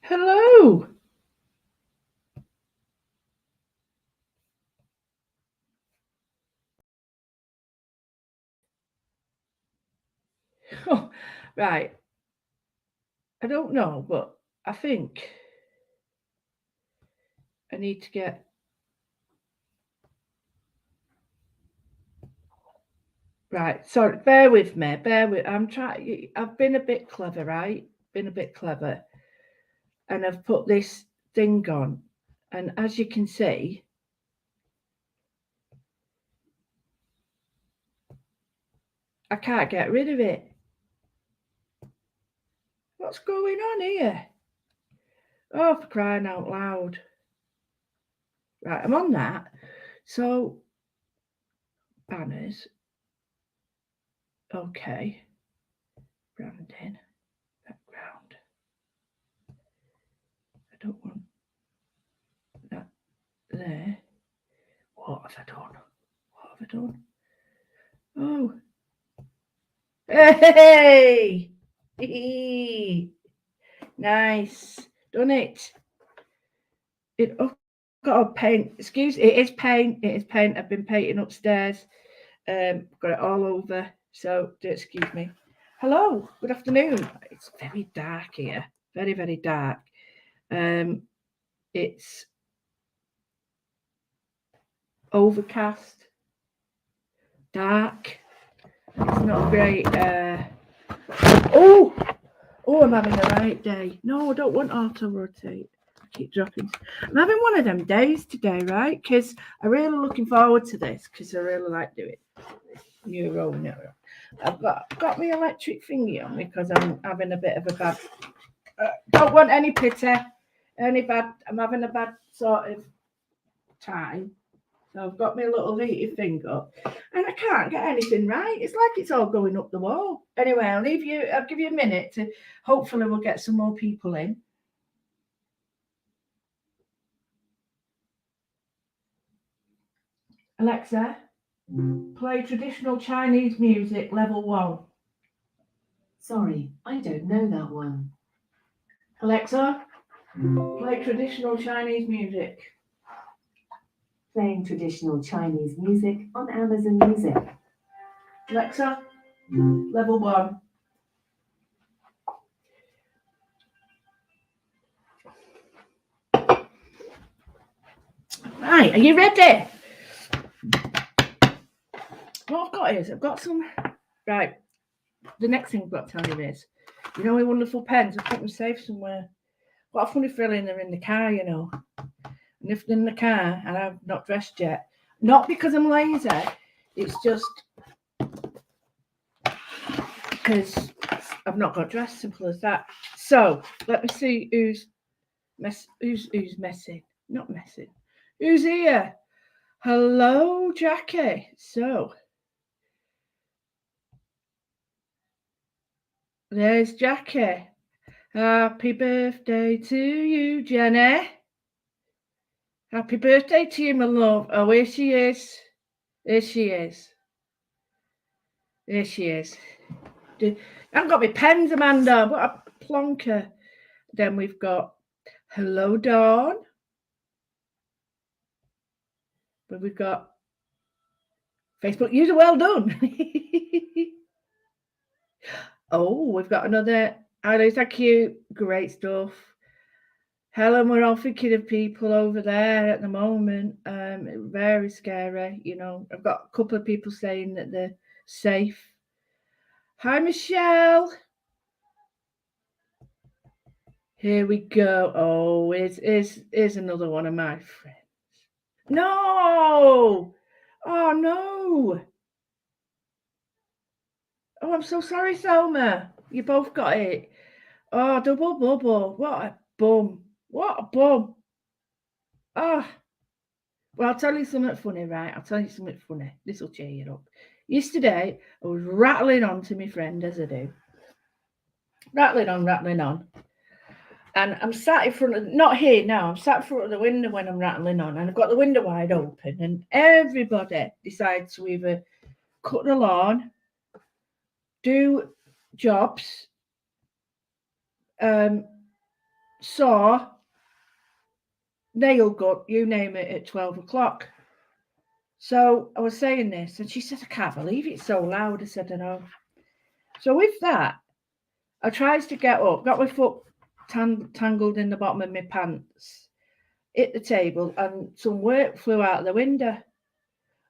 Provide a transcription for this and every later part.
Hello. Oh, right. I don't know, but I think I need to get right. Sorry, bear with me. Bear with. I'm trying. I've been a bit clever, right? Been a bit clever, and I've put this thing on, and as you can see, I can't get rid of it. What's going on here? Oh, for crying out loud! Right, I'm on that. So banners. Okay. Branding. Background. I don't want that there. What have I done? What have I done? Oh. Hey! Nice. Done it. Got a paint. Excuse, it is paint. It is paint. I've been painting upstairs. Got it all over. So do excuse me. Hello. Good afternoon. It's very dark here. Very, very dark. It's overcast. Dark. It's not great. Oh, I'm having the right day. No, I don't want auto rotate. I keep dropping. I'm having one of them days today, right? Because I'm really looking forward to this because I really like doing NEURO. I've got my electric thingy on because I'm having a bit of a bad. Don't want any pity, any bad. I'm having a bad sort of time. So I've got my little heated thing up, and I can't get anything right. It's like it's all going up the wall. Anyway, I'll give you a minute to. Hopefully, we'll get some more people in. Alexa, play traditional Chinese music level 1. Sorry, I don't know that one. Alexa, play traditional Chinese music. Playing traditional Chinese music on Amazon Music. Alexa, level 1. Right, are you ready? What I've got is I've got some. Right, the next thing I've got to tell you is, you know, my wonderful pens. I put them safe somewhere. Got a funny feeling they're in the car, you know. And if they're in the car and I'm not dressed yet, not because I'm lazy, it's just because I've not got dressed. Simple as that. So let me see who's messing. Not messing. Who's here? Hello, Jackie. So there's Jackie. Happy birthday to you, Jenny. Happy birthday to you, my love. Oh, here she is. Here she is. Here she is. I haven't got my pens, Amanda. What a plonker. Then we've got Hello, Dawn. But we've got Facebook user, well done. Oh, we've got another. Hello, thank you. Great stuff. Helen, we're all thinking of people over there at the moment. Very scary. You know, I've got a couple of people saying that they're safe. Hi, Michelle. Here we go. Oh, here's another one of my friends. No! Oh, no. Oh, I'm so sorry, Selma. You both got it. Oh, double bubble. What a bum. What a bum. Oh, well, I'll tell you something funny, right? I'll tell you something funny. This will cheer you up. Yesterday, I was rattling on to my friend, as I do. Rattling on. And I'm sat in front of, not here now, I'm sat in front of the window when I'm rattling on, and I've got the window wide open, and everybody decides to either cut the lawn, do jobs, saw nail gun, you name it, at 12 o'clock. So I was saying this, and she said, I can't believe it's so loud. I said, I know. So with that, I tries to get up, got my foot tangled in the bottom of my pants, hit the table, and some work flew out of the window.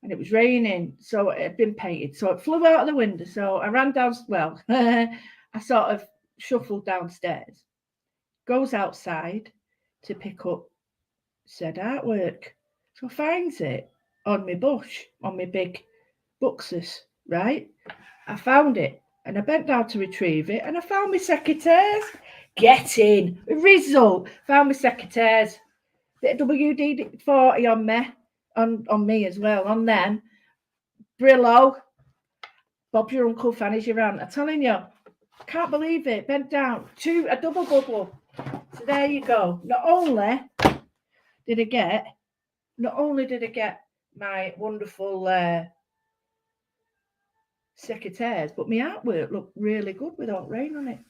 And it was raining, so it had been painted. So it flew out of the window. So I ran down, well, I sort of shuffled downstairs, goes outside to pick up said artwork. So finds it on my bush, on my big boxes, right? I found it and I bent down to retrieve it and I found my secateurs. Get in. Result. Found my secateurs. Bit of WD-40 on me, on me as well, on them. Brillo. Bob your uncle, Fanny's your aunt. I'm telling you, can't believe it. Bent down. A double bubble. So there you go. Not only did I get my wonderful secateurs, but my artwork looked really good without rain on it.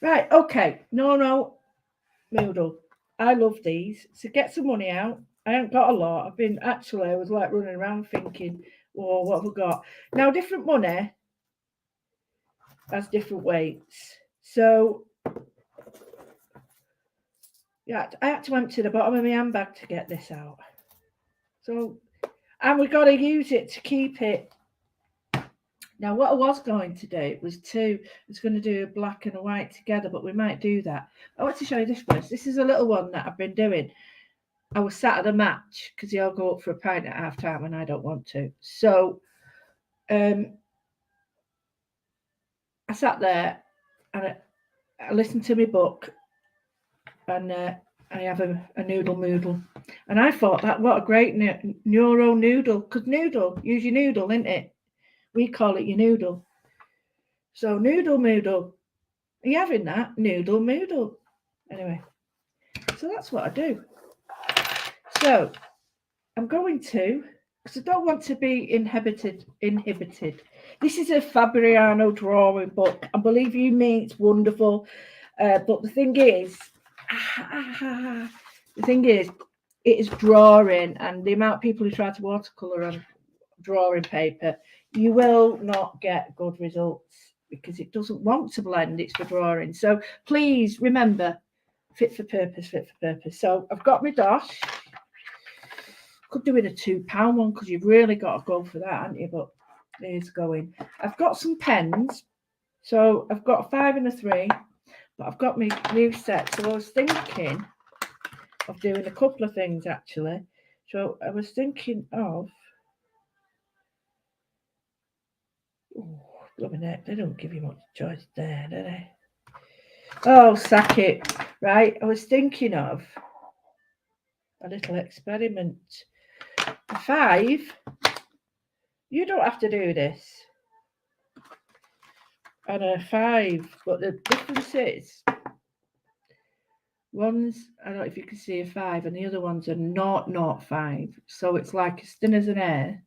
Right, okay. No, Moodle. I love these. So get some money out. I haven't got a lot. I was like running around thinking, well, what have I got? Now, different money has different weights. So, yeah, I had to empty the bottom of my handbag to get this out. So, and we've got to use it to keep it. Now, what I was going to do was going to do a black and a white together, but we might do that. I want to show you this first. This is a little one that I've been doing. I was sat at a match because they all go up for a pint at half time and I don't want to. So I sat there and I listened to my book and I have a noodle Moodle. And I thought that what a great NEURO noodle, because noodle, use your noodle, isn't it? We call it your noodle. So noodle Moodle. Are you having that? Noodle Moodle. Anyway, so that's what I do. So I'm going to, because I don't want to be inhibited. This is a Fabriano drawing book. I believe you mean it's wonderful. But the thing is, it is drawing, and the amount of people who try to watercolour on drawing paper, you will not get good results because it doesn't want to blend, it's for drawing. So please remember, fit for purpose. So I've got my dosh. Could do with a £2 one because you've really got to go for that, haven't you? But there's going. I've got some pens. So I've got a 5 and a 3, but I've got my new set. So I was thinking of doing a couple of things actually. So I was thinking of, they don't give you much choice there, do they? Oh, sack it. Right, I was thinking of a little experiment. 5, you don't have to do this. And a 5, but the difference is, one's, I don't know if you can see a 5, and the other ones are not 5. So it's like as thin as an air.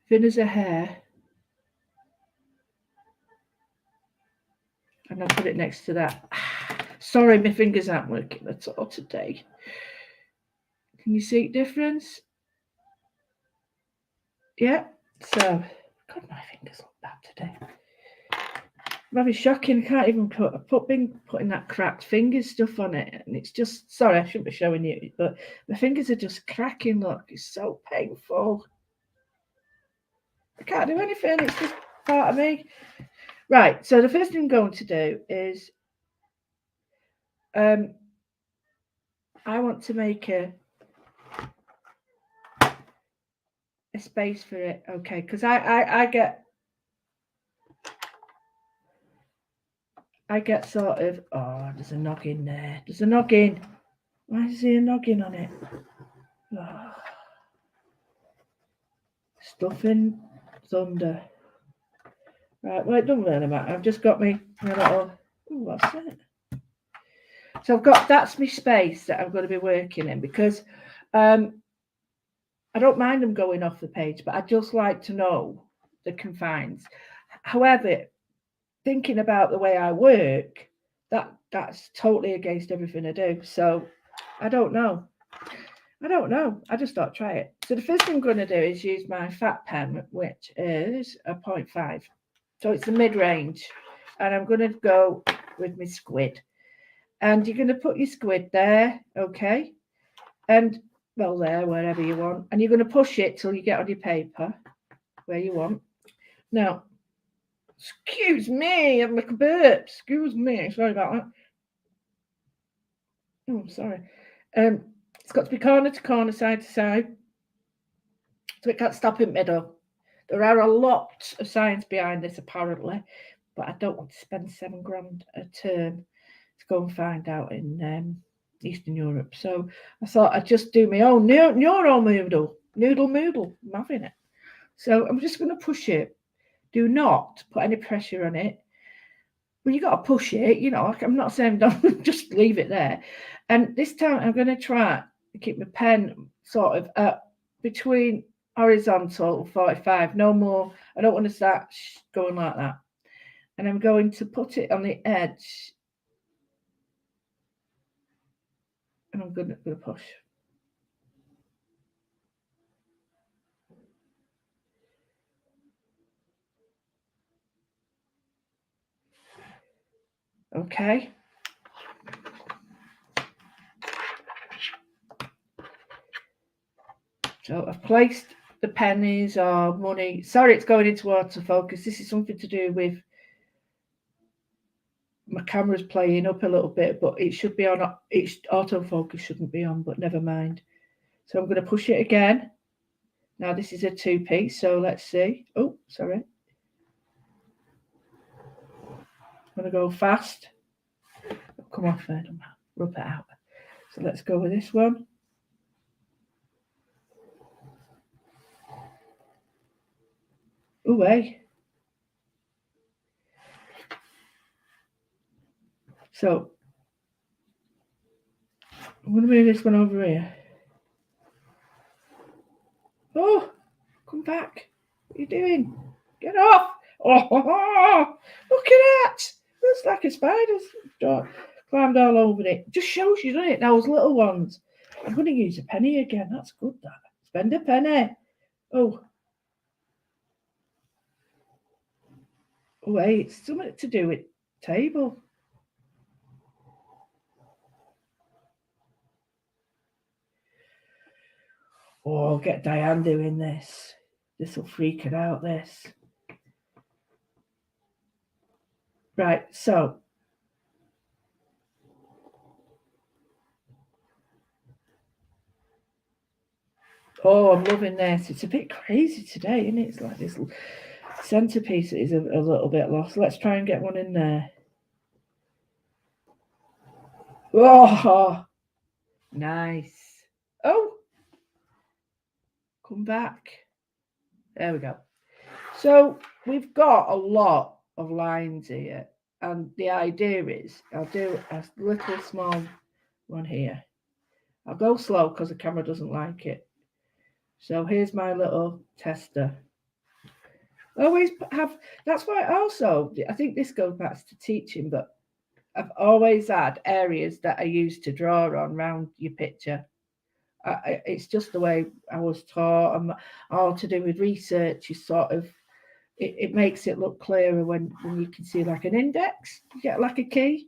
Thin as a hair. And I'll put it next to that. Sorry, my fingers aren't working at all today. Can you see the difference? Yeah. So, God, my fingers look bad today. I'm having shocking. I can't even been putting that cracked fingers stuff on it, and it's just, sorry, I shouldn't be showing you, but my fingers are just cracking. Look, it's so painful. I can't do anything. It's just part of me. Right. So the first thing I'm going to do is, I want to make a space for it. Okay, because I get sort of, oh, there's a noggin there. There's a noggin. Why is there a noggin on it? Oh. Stuffing thunder. Right, well, it doesn't really matter. I've just got my little, what's that? So that's my space that I'm going to be working in, because I don't mind them going off the page, but I just like to know the confines. However, thinking about the way I work, that's totally against everything I do. So I don't know. I just thought try it. So the first thing I'm going to do is use my fat pen, which is a 0.5. So it's the mid-range. And I'm going to go with my squid. And you're going to put your squid there, okay? And, well, there, wherever you want. And you're going to push it till you get on your paper where you want. Now, excuse me, I'm like a burp. Excuse me, sorry about that. Oh, sorry. It's got to be corner to corner, side to side. So it can't stop in middle. There are a lot of science behind this, apparently, but I don't want to spend $7,000 a term to go and find out in Eastern Europe. So I thought I'd just do my own NEURO Moodle. Moodle. I'm having it. So I'm just going to push it. Do not put any pressure on it. Well, you got to push it, you know. I'm not saying don't just leave it there. And this time I'm going to try to keep my pen sort of up between horizontal 45, no more. I don't want to start going like that. And I'm going to put it on the edge. And I'm going to push. Okay. So I've placed the pennies or money. Sorry, it's going into autofocus. This is something to do with my camera's playing up a little bit, but it should be on. It's autofocus shouldn't be on, but never mind. So I'm going to push it again. Now this is a 2-piece, so let's see. Oh, sorry. I'm going to go fast. Come off there, rub it out. So let's go with this one. Ooh, hey. So I'm going to move this one over here. Oh, come back. What are you doing? Get off. Oh, look at that. Looks like a spider's climbed all over it. Just shows you, doesn't it? Those little ones. I'm going to use a penny again. That's good, that. Spend a penny. Oh. Oh, hey, it's something to do with table. Oh, I'll get Diane doing this. This will freak it out, this. Right, so. Oh, I'm loving this. It's a bit crazy today, isn't it? It's like this centerpiece is a little bit lost. Let's try and get one in there. Oh, nice. Oh, come back. There we go. So we've got a lot of lines here. And the idea is I'll do a little small one here. I'll go slow because the camera doesn't like it. So here's my little tester. Always have, that's why also, I think this goes back to teaching, but I've always had areas that I used to draw on around your picture. It's just the way I was taught, and all to do with research. You sort of, it makes it look clearer when you can see like an index, you get like a key.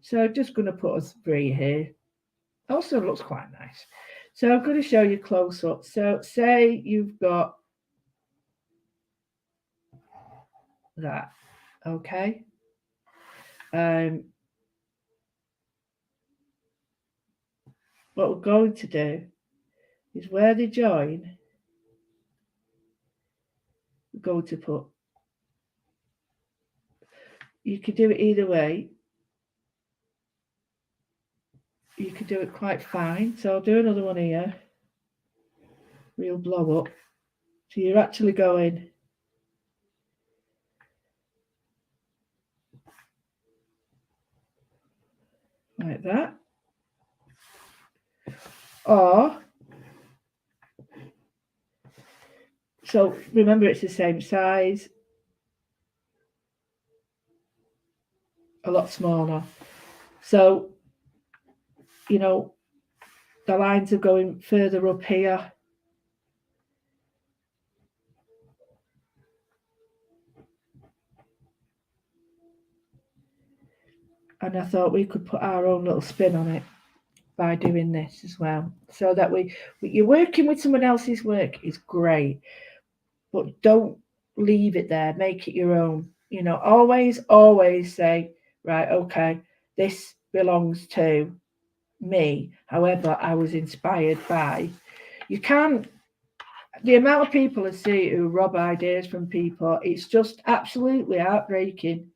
So I'm just going to put a 3 here. Also looks quite nice. So I'm going to show you close up. So say you've got that, okay? What we're going to do is where they join, we're going to put, you could do it either way. You could do it quite fine. So I'll do another one here. We'll blow up. So you're actually going like that. Or So remember, it's the same size, a lot smaller. So, you know, the lines are going further up here. And I thought we could put our own little spin on it by doing this as well. So that you're working with someone else's work is great, but don't leave it there. Make it your own. You know, always say, right, okay, this belongs to me. However, I was inspired by. You can't. The amount of people I see who rob ideas from people, it's just absolutely heartbreaking.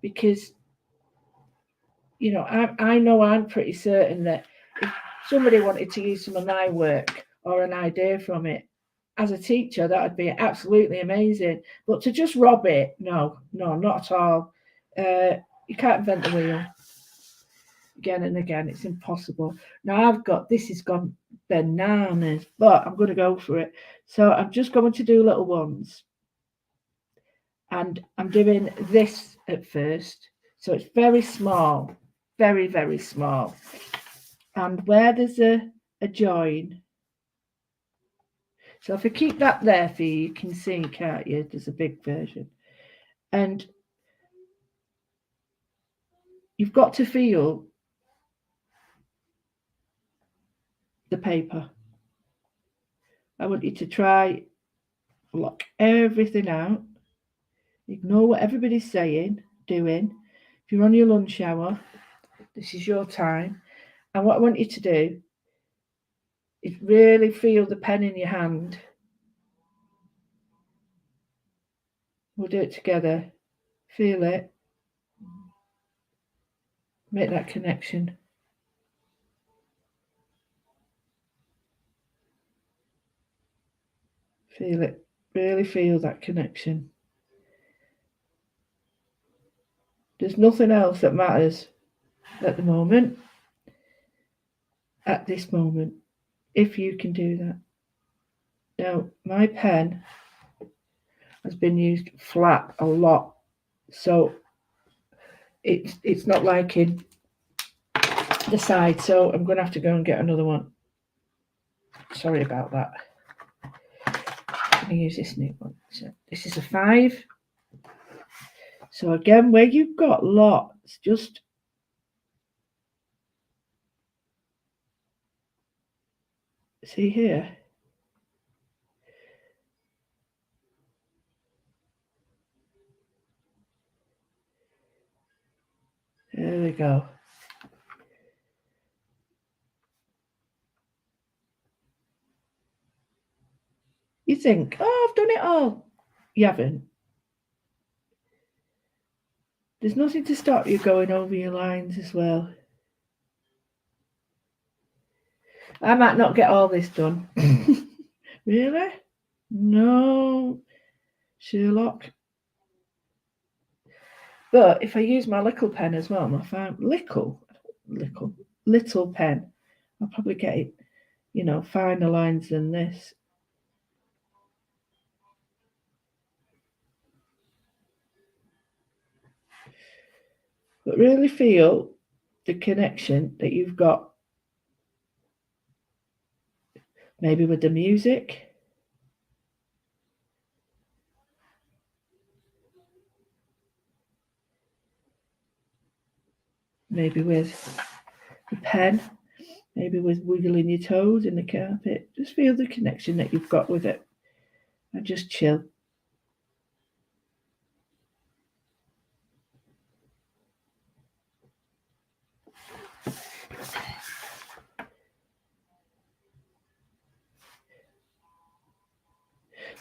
Because, you know, I know I'm pretty certain that if somebody wanted to use some of my work or an idea from it, as a teacher, that would be absolutely amazing. But to just rob it, no, not at all. You can't invent the wheel again and again. It's impossible. Now this has gone bananas, but I'm going to go for it. So I'm just going to do little ones. And I'm doing this at first. So it's very small, very, very small. And where there's a join, so if I keep that there for you, you can see, can't you? There's a big version. And you've got to feel the paper. I want you to try, block everything out. Ignore what everybody's saying, doing. If you're on your lunch hour, this is your time. And what I want you to do is really feel the pen in your hand. We'll do it together. Feel it. Make that connection. Feel it. Really feel that connection. There's nothing else that matters at the moment. At this moment. If you can do that. Now, my pen has been used flat a lot. So it's not liking the side. So I'm going to have to go and get another one. Sorry about that. I'm going to use this new one. So this is a 5. So again, where you've got lots, just see here. There we go. You think, oh, I've done it all. You haven't. There's nothing to stop you going over your lines as well. I might not get all this done. Really? No, Sherlock. But if I use my little pen as well, my little pen, I'll probably get it, you know, finer lines than this. But really feel the connection that you've got, maybe with the music. Maybe with the pen, maybe with wiggling your toes in the carpet. Just feel the connection that you've got with it and just chill.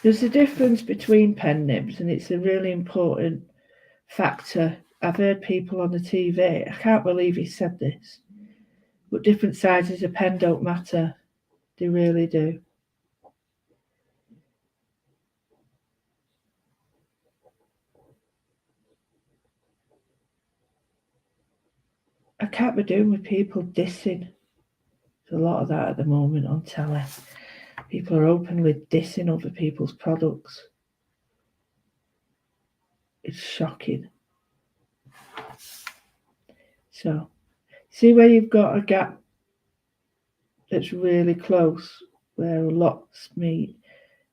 There's a difference between pen nibs, and it's a really important factor. I've heard people on the TV, I can't believe he said this, but different sizes of pen don't matter. They really do. I can't be doing with people dissing. There's a lot of that at the moment on telly. People are openly dissing other people's products. It's shocking. So, see where you've got a gap that's really close, where lots meet.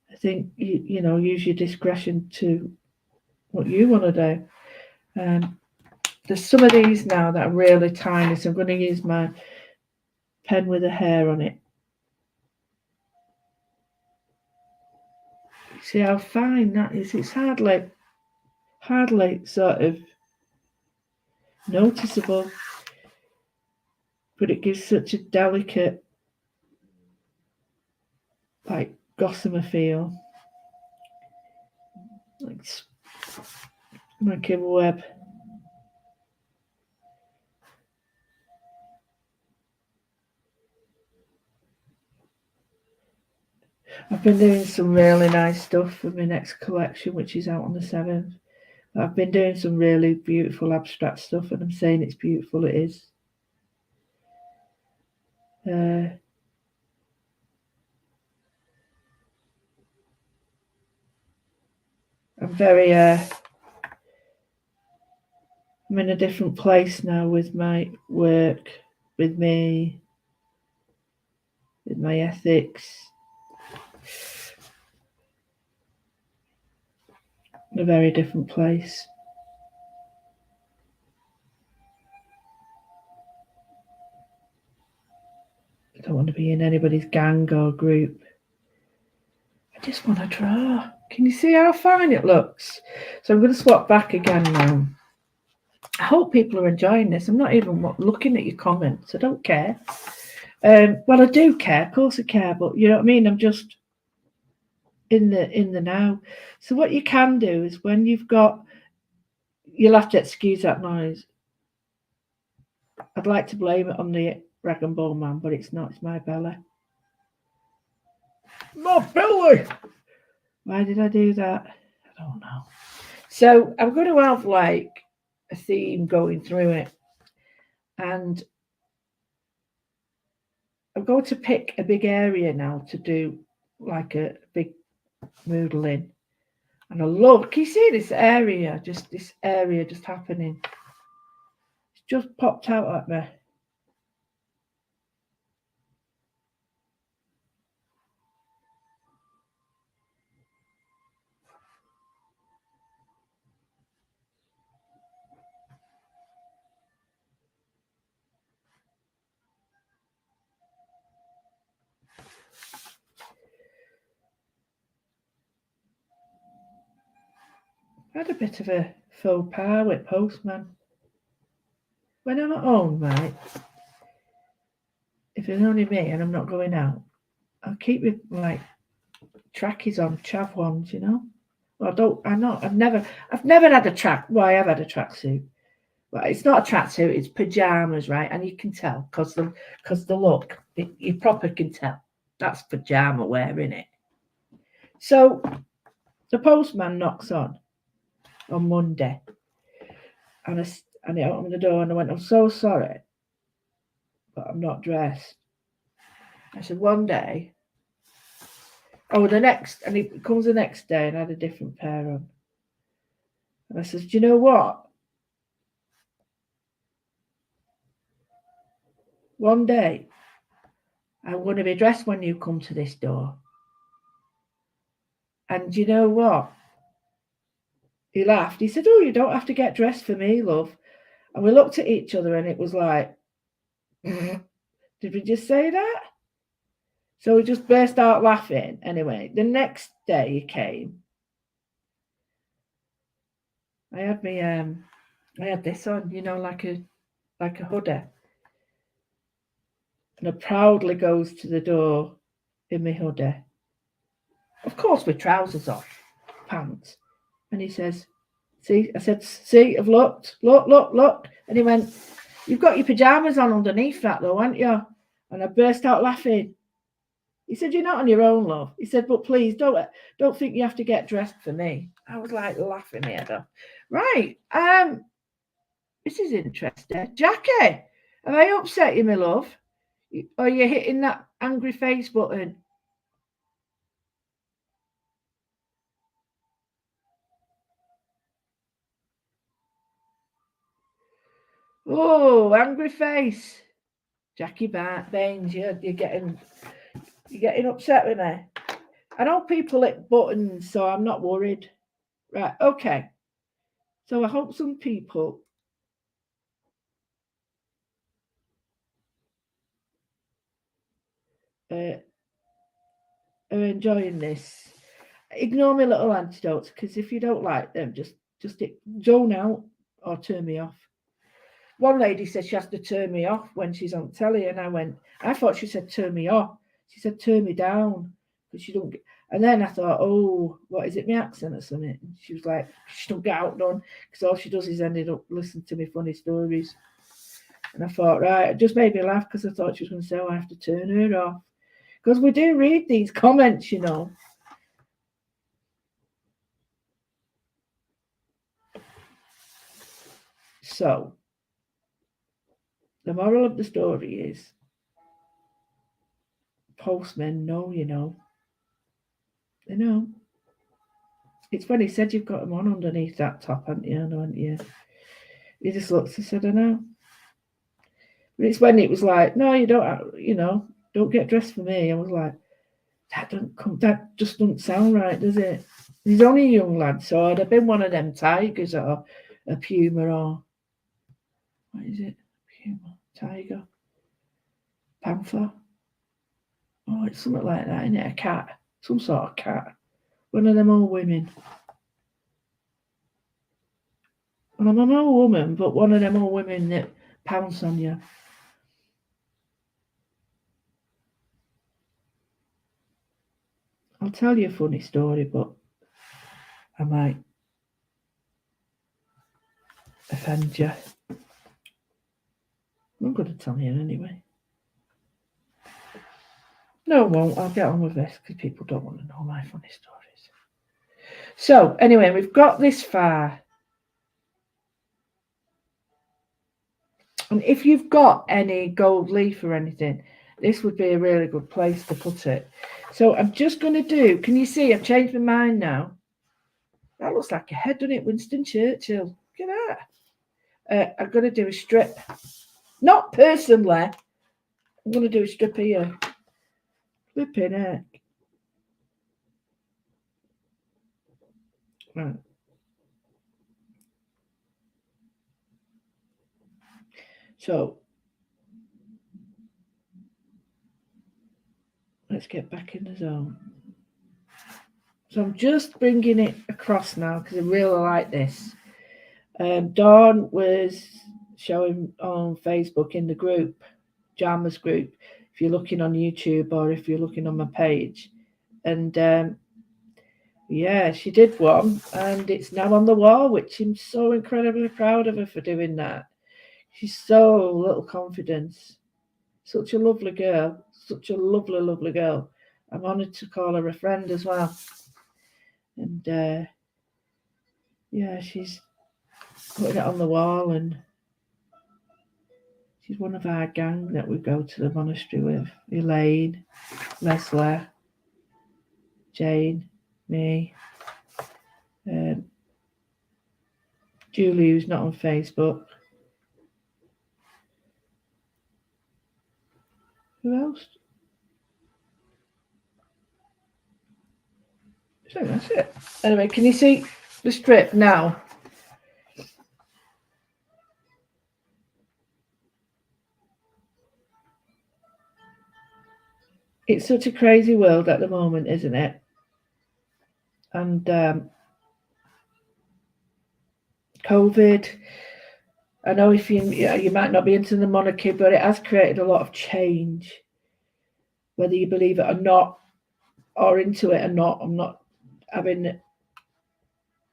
I think you know, use your discretion to what you want to do. There's some of these now that are really tiny, so I'm going to use my pen with a hair on it. See how fine that is? It's hardly sort of noticeable, but it gives such a delicate, like, gossamer feel, like a web. I've been doing some really nice stuff for my next collection, which is out on the 7th. I've been doing some really beautiful abstract stuff, and I'm saying it's beautiful. It is. I'm very. I'm in a different place now with my work, with me, with my ethics. In a very different place. I don't want to be in anybody's gang or group. I just want to draw. Can you see how fine it looks? So I'm going to swap back again now. I hope people are enjoying this. I'm not even looking at your comments. I don't care. Well, I do care. Of course I care. But you know what I mean? I'm just in the now. So what you can do is when you've got... You'll have to excuse that noise. I'd like to blame it on the rag and bone man, but it's not. It's my belly. My belly! Why did I do that? I don't know. So I'm going to have like a theme going through it. And I'm going to pick a big area now to do like a big Moodle in. And I love... Can you see this area? Just this area just happening. It's just popped out at me. I had a bit of a faux pas with Postman. When I'm at home, right, if it's only me and I'm not going out, I'll keep with like trackies on, chav ones, you know. Well, I've never had a track. Well, I have had a tracksuit. But it's not a tracksuit, it's pajamas, right? And you can tell because the look, you proper can tell that's pajama wearing it. So the postman knocks on Monday, and he opened the door and I went, I'm so sorry, but I'm not dressed. I said, one day. Oh, and he comes the next day and I had a different pair on. And I said, do you know what? One day, I'm going to be dressed when you come to this door. And you know what? He laughed. He said, oh, you don't have to get dressed for me, love. And we looked at each other and it was like, did we just say that? So we just burst out laughing. Anyway, the next day he came. I had this on, you know, like a hoodie. And I proudly goes to the door in my hoodie. Of course, with trousers off, pants. And he says, see, I said, see, I've looked. And he went, you've got your pajamas on underneath that though, haven't you? And I burst out laughing. He said, you're not on your own, love. He said, but please don't think you have to get dressed for me. I was like laughing my head off. Right. This is interesting. Jackie, have I upset you, my love? Are you hitting that angry face button? Oh, angry face. Jackie Baines, you're getting upset with me. I know people hit buttons, so I'm not worried. Right, okay. So I hope some people are enjoying this. Ignore my little antidotes, because if you don't like them, just zone out or turn me off. One lady said she has to turn me off when she's on telly, and I thought she said turn me off. She said turn me down, because she don't get. And then I thought, oh, what is it, my accent or something? And she was like, she don't get out done, because all she does is ended up listening to me funny stories. And I thought, right, it just made me laugh, because I thought she was going to say, oh, I have to turn her off. Because we do read these comments, you know. So, the moral of the story is, postmen know, you know. They know. It's when he said you've got them on underneath that top, haven't you? He just looks and said, I know. But it's when it was like, no, you don't, don't get dressed for me. I was like, that just doesn't sound right, does it? He's only a young lad, so I'd have been one of them tigers or a puma or, what is it? Puma, tiger, panther. Oh, it's something like that, isn't it? A cat, some sort of cat. One of them old women. Well, I'm an old woman, but one of them old women that pounce on you. I'll tell you a funny story, but I might offend you. I'm going to tell you anyway. No, I won't. I'll get on with this because people don't want to know my funny stories. So, anyway, we've got this far. And if you've got any gold leaf or anything, this would be a really good place to put it. So I'm just going to do, can you see, I've changed my mind now. That looks like a head, doesn't it? Winston Churchill. Look at that. I'm going to do a strip. Not personally. I'm going to do a strip here. Flipping heck. Right. So let's get back in the zone. So I'm just bringing it across now because I really like this. Dawn was showing on Facebook in the group, Jama's group, if you're looking on YouTube or if you're looking on my page. And yeah, she did one and it's now on the wall, which I'm so incredibly proud of her for doing that. She's so little confidence. Such a lovely girl. Such a lovely, lovely girl. I'm honoured to call her a friend as well. And yeah, she's putting it on the wall and she's one of our gang that we go to the monastery with. Elaine, Leslie, Jane, me, Julie, who's not on Facebook. Who else? I think that's it. Anyway, can you see the strip now? It's such a crazy world at the moment, isn't it? And COVID. I know if you might not be into the monarchy, but it has created a lot of change. Whether you believe it or not, or into it or not, I'm not having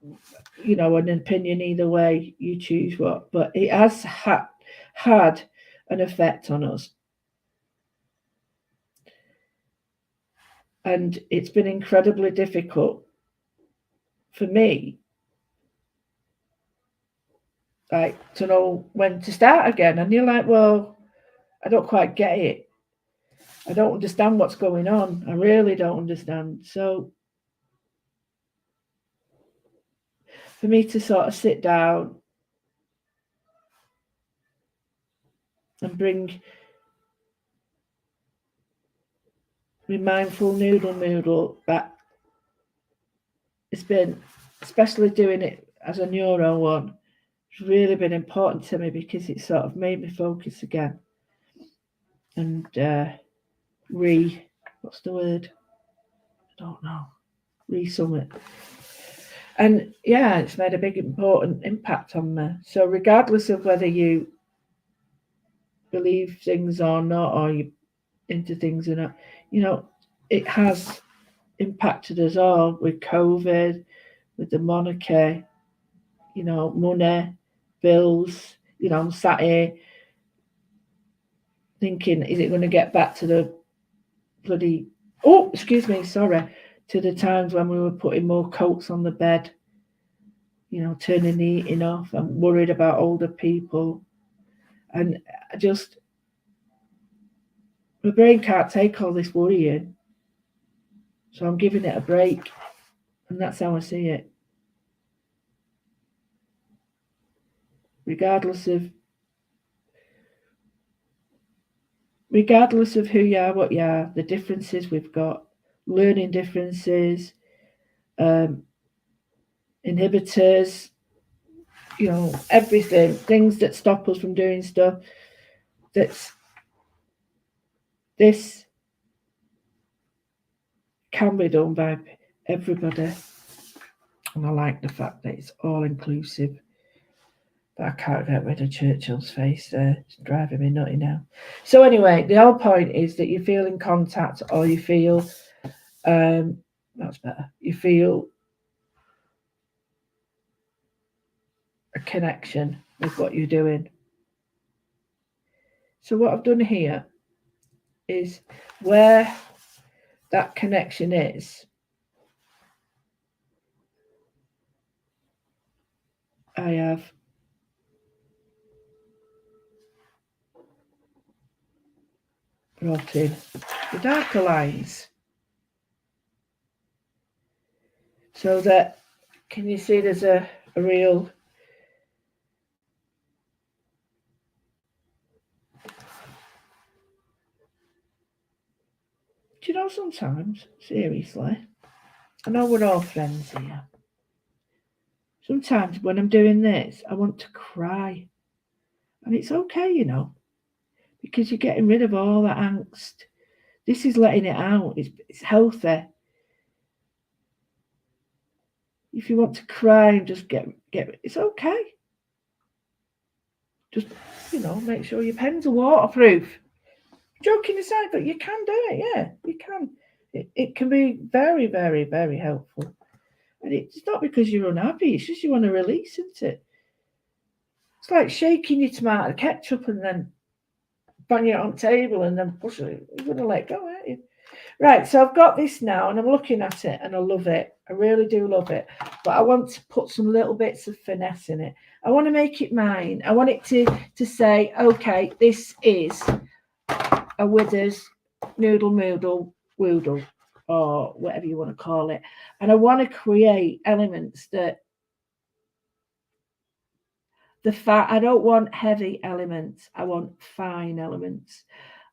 an opinion either way. You choose what, but it has had an effect on us, and it's been incredibly difficult for me, like, to know when to start again. And you're like, well, I don't quite get it. I don't understand what's going on. I really don't understand. So for me to sort of sit down and bring my mindful Moodle back. It's been, especially doing it as a neuro one, it's really been important to me because it sort of made me focus again and what's the word? I don't know. Resummit. And yeah, it's made a big important impact on me. So regardless of whether you believe things or not, or you into things or not, it has impacted us all with COVID, with the monarchy, money, bills. I'm sat here thinking, is it going to get back to the bloody, oh, excuse me, sorry, to the times when we were putting more coats on the bed, turning the heating off. I'm worried about older people. And my brain can't take all this worrying. So I'm giving it a break. And that's how I see it. Regardless of who you are, what you are, the differences we've got, learning differences, inhibitors, everything, things that stop us from doing stuff. This can be done by everybody. And I like the fact that it's all inclusive. But I can't get rid of Churchill's face there. It's driving me nutty now. So anyway, the whole point is that you feel in contact, or you feel, that's better, you feel a connection with what you're doing. So what I've done here is where that connection is, I have brought in the darker lines. So that, can you see there's a real, do you know, sometimes, seriously, I know we're all friends here. Sometimes when I'm doing this, I want to cry. And it's okay, because you're getting rid of all that angst. This is letting it out. It's healthy. If you want to cry and just get it's okay. Just, make sure your pens are waterproof. Joking aside, but you can do it, yeah. You can. It can be very, very, very helpful. And it's not because you're unhappy, it's just you want to release, isn't it? It's like shaking your tomato ketchup and then bang it on the table and then push it. You're going to let go, aren't you? Right, so I've got this now and I'm looking at it and I love it. I really do love it. But I want to put some little bits of finesse in it. I want to make it mine. I want it to say, okay, this is a Withers Noodle Moodle Woodle, or whatever you want to call it. And I want to create elements that I don't want heavy elements. I want fine elements.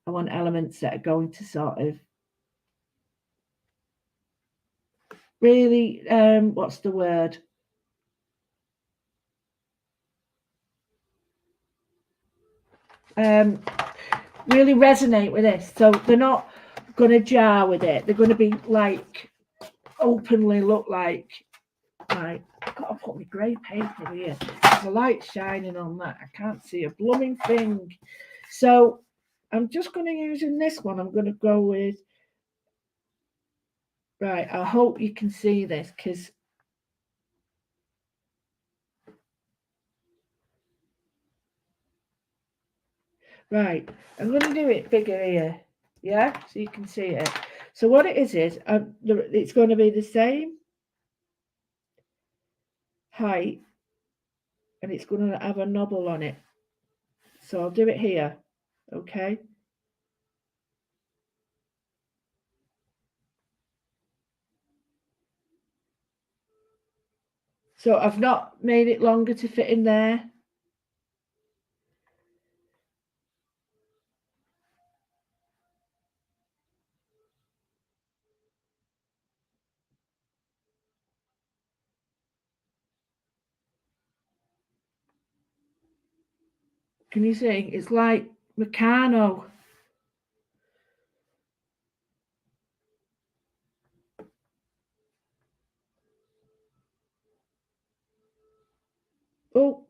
I want elements that are going to sort of really, what's the word? Really resonate with this. So they're not going to jar with it. They're going to be like openly look like, I've got to put my grey paper here. The light's shining on that. I can't see a blooming thing. So I'm just going to use in this one. I'm going to go with, right, I hope you can see this because right, I'm going to do it bigger here, yeah, so you can see it. So what it is it's going to be the same height and it's going to have a knobble on it. So I'll do it here, okay? So I've not made it longer to fit in there. Can you see? It's like Meccano. Oh,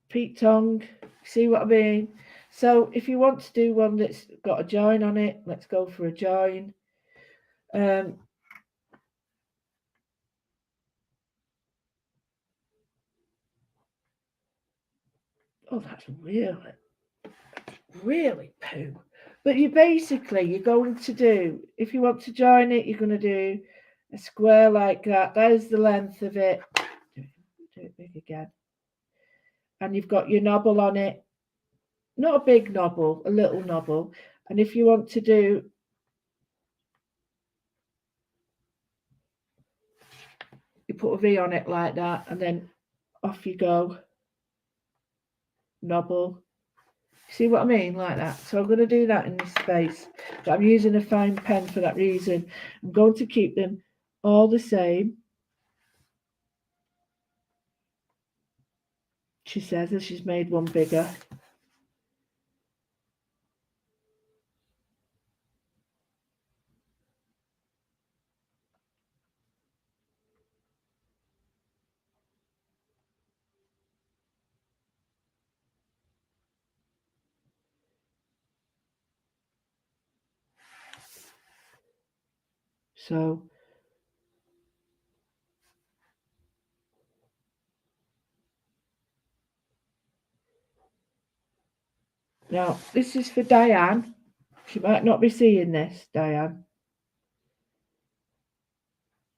Pete tongue. See what I mean? So if you want to do one that's got a join on it, let's go for a join. Oh, that's really poo. But you're going to do, if you want to join it, you're going to do a square like that. That is the length of it. Do it big again. And you've got your knobble on it. Not a big knobble, a little knobble. And if you want to do, you put a V on it like that, and then off you go. Knobble. See what I mean? Like that. So I'm going to do that in this space. But I'm using a fine pen for that reason. I'm going to keep them all the same. She says as she's made one bigger. So now this is for Diane. She might not be seeing this, Diane.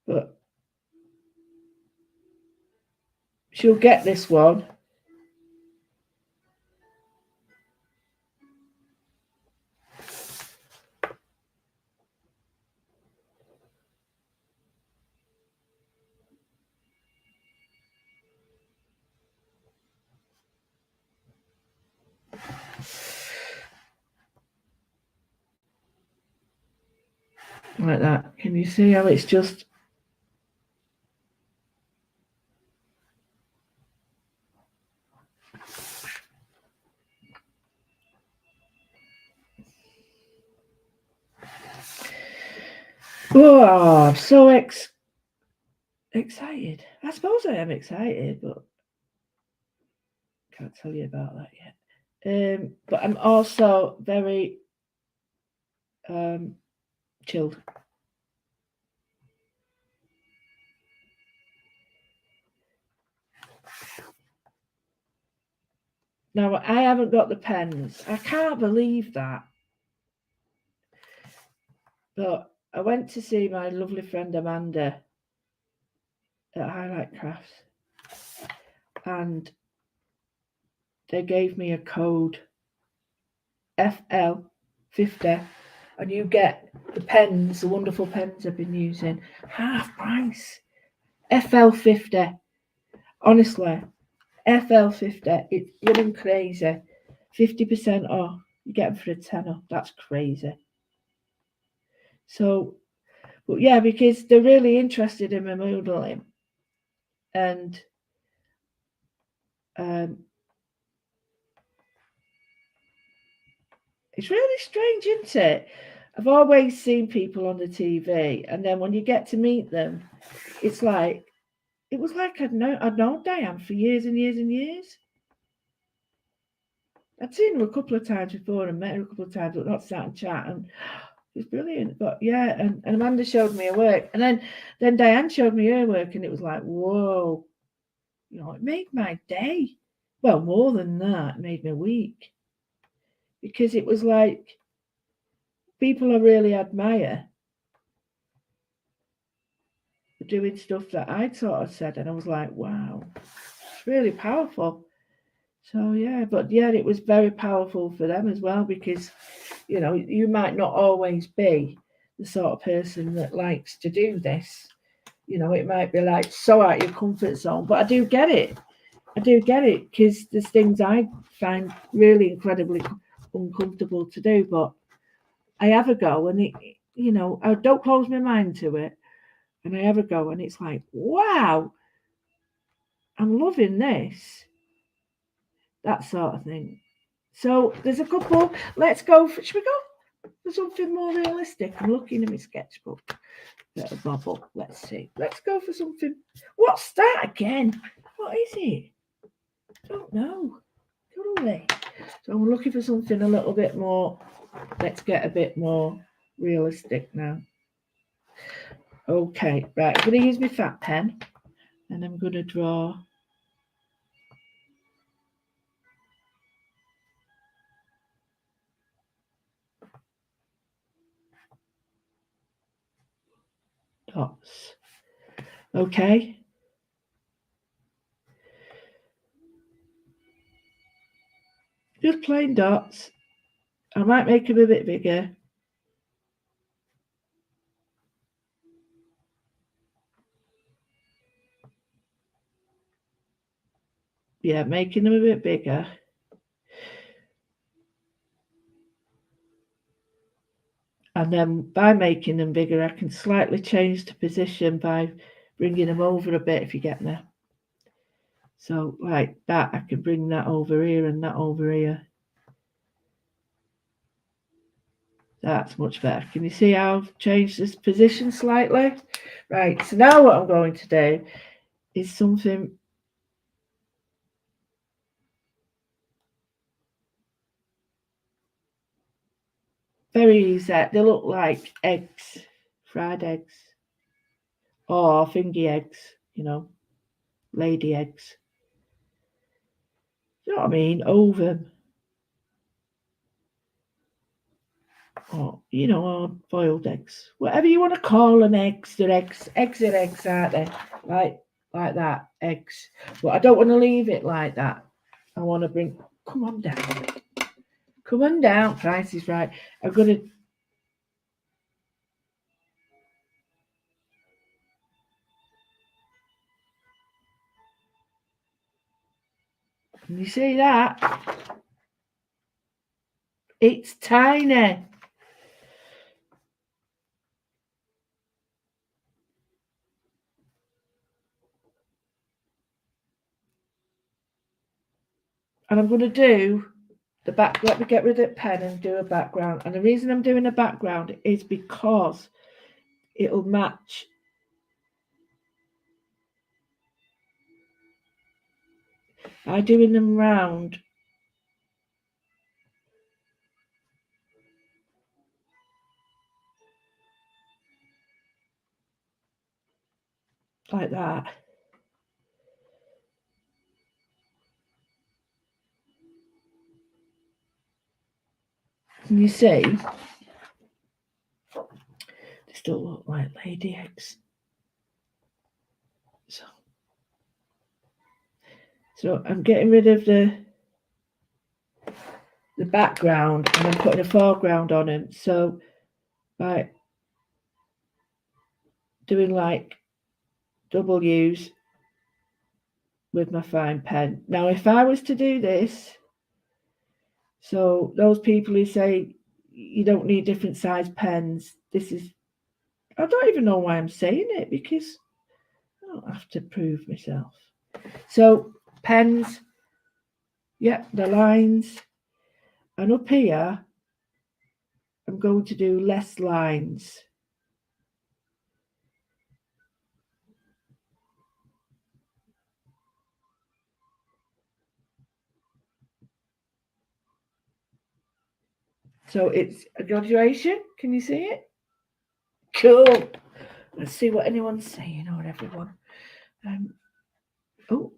But she'll get this one. Like that. Can you see how it's just... Oh, I'm so excited. I suppose I am excited, but can't tell you about that yet. But I'm also very chilled. Now, I haven't got the pens. I can't believe that. But I went to see my lovely friend Amanda at Highlight Crafts, and they gave me a code FL50, and you get the pens, the wonderful pens I've been using, half price. FL50. Honestly, FL50. It's running crazy. 50% off. You get them for a tenner. That's crazy. So, but yeah, because they're really interested in my moodling, and it's really strange, isn't it? I've always seen people on the TV, and then when you get to meet them, it's like it was like I'd known Diane for years and years and years. I'd seen her a couple of times before and met her a couple of times, but not sat and chat, and it was brilliant. But yeah, and Amanda showed me her work, and then Diane showed me her work, and it was like, whoa, it made my day. Well, more than that, it made my week, because it was like people I really admire were doing stuff that I'd sort of said, and I was like, wow, it's really powerful. So yeah, but yeah, it was very powerful for them as well, because you might not always be the sort of person that likes to do this. It might be like so out of your comfort zone, but I do get it because there's things I find really incredibly uncomfortable to do, but I have a go, and I don't close my mind to it, and I have a go, and it's like, wow, I'm loving this, that sort of thing. So there's a couple. Let's go for, should we go for something more realistic? I'm looking at my sketchbook. Bit of bubble. Let's see. Let's go for something. What's that again? What is it? Don't know. Totally. So I'm looking for something a little bit more. Let's get a bit more realistic now. Okay, right. I'm going to use my fat pen and I'm going to draw dots. Okay. Just plain dots. I might make them a bit bigger. Yeah, making them a bit bigger. And then by making them bigger, I can slightly change the position by bringing them over a bit, if you get me. So like that, I can bring that over here and that over here. That's much better. Can you see how I've changed this position slightly? Right, so now what I'm going to do is something very easy. They look like eggs, fried eggs, or fingy eggs, you know, lady eggs. You know what I mean? Oven. Or, you know, or boiled eggs. Whatever you want to call them, eggs. They're eggs. Eggs are eggs, aren't they? Like that, eggs. But I don't want to leave it like that. I want to bring, come on down. Come on down, Price is Right. I'm going to, can you see that? It's tiny. And I'm going to do the back. Let me get rid of the pen and do a background. And the reason I'm doing a background is because it'll match by doing them round like that. Can you see? They still look like lady eggs. So I'm getting rid of the background and I'm putting a foreground on them. So by doing like W's with my fine pen. Now, if I was to do this, so those people who say you don't need different size pens, this is, I don't even know why I'm saying it because I don't have to prove myself. So pens, yeah, the lines, and up here, I'm going to do less lines. So it's a graduation. Can you see it? Cool. Let's see what anyone's saying or everyone. Oh.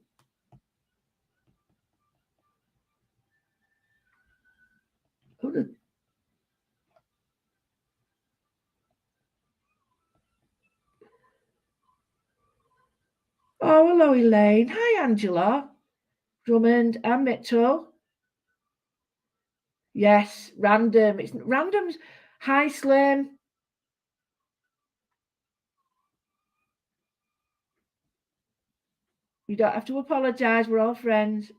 Oh, hello, Elaine. Hi, Angela. Drummond and Mitchell. Yes, random. It's random's. Hi, Slim. You don't have to apologise. We're all friends.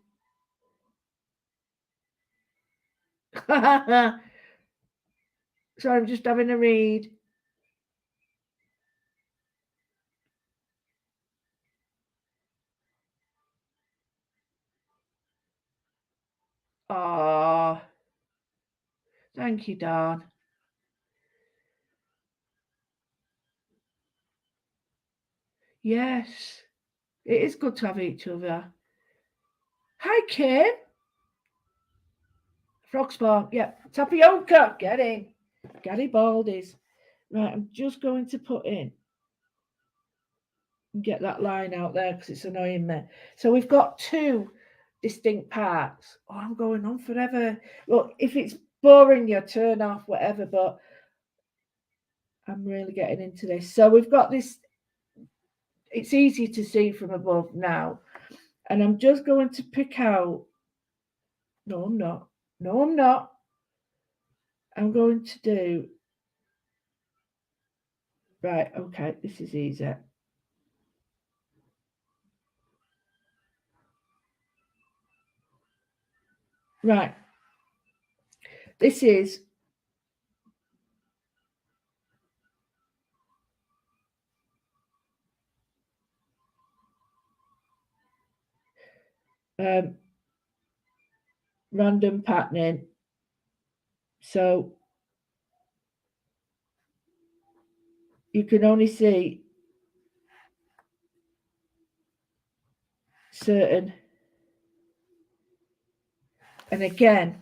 Sorry, I'm just having a read. Oh, Thank you, Dawn. Yes, it is good to have each other. Hi, Kim. Frog Spawn. Yep. Tapioca. Get in. Garibaldi's. Right, I'm just going to put in and get that line out there because it's annoying me. So we've got two distinct parts. Oh, I'm going on forever. Look, if it's boring you, turn off, whatever, but I'm really getting into this. So we've got this, it's easy to see from above now. And I'm just going to pick out, no, I'm not. No, I'm not. I'm going to do, right, okay, this is easy. Right, this is random patterning. So you can only see certain, and again,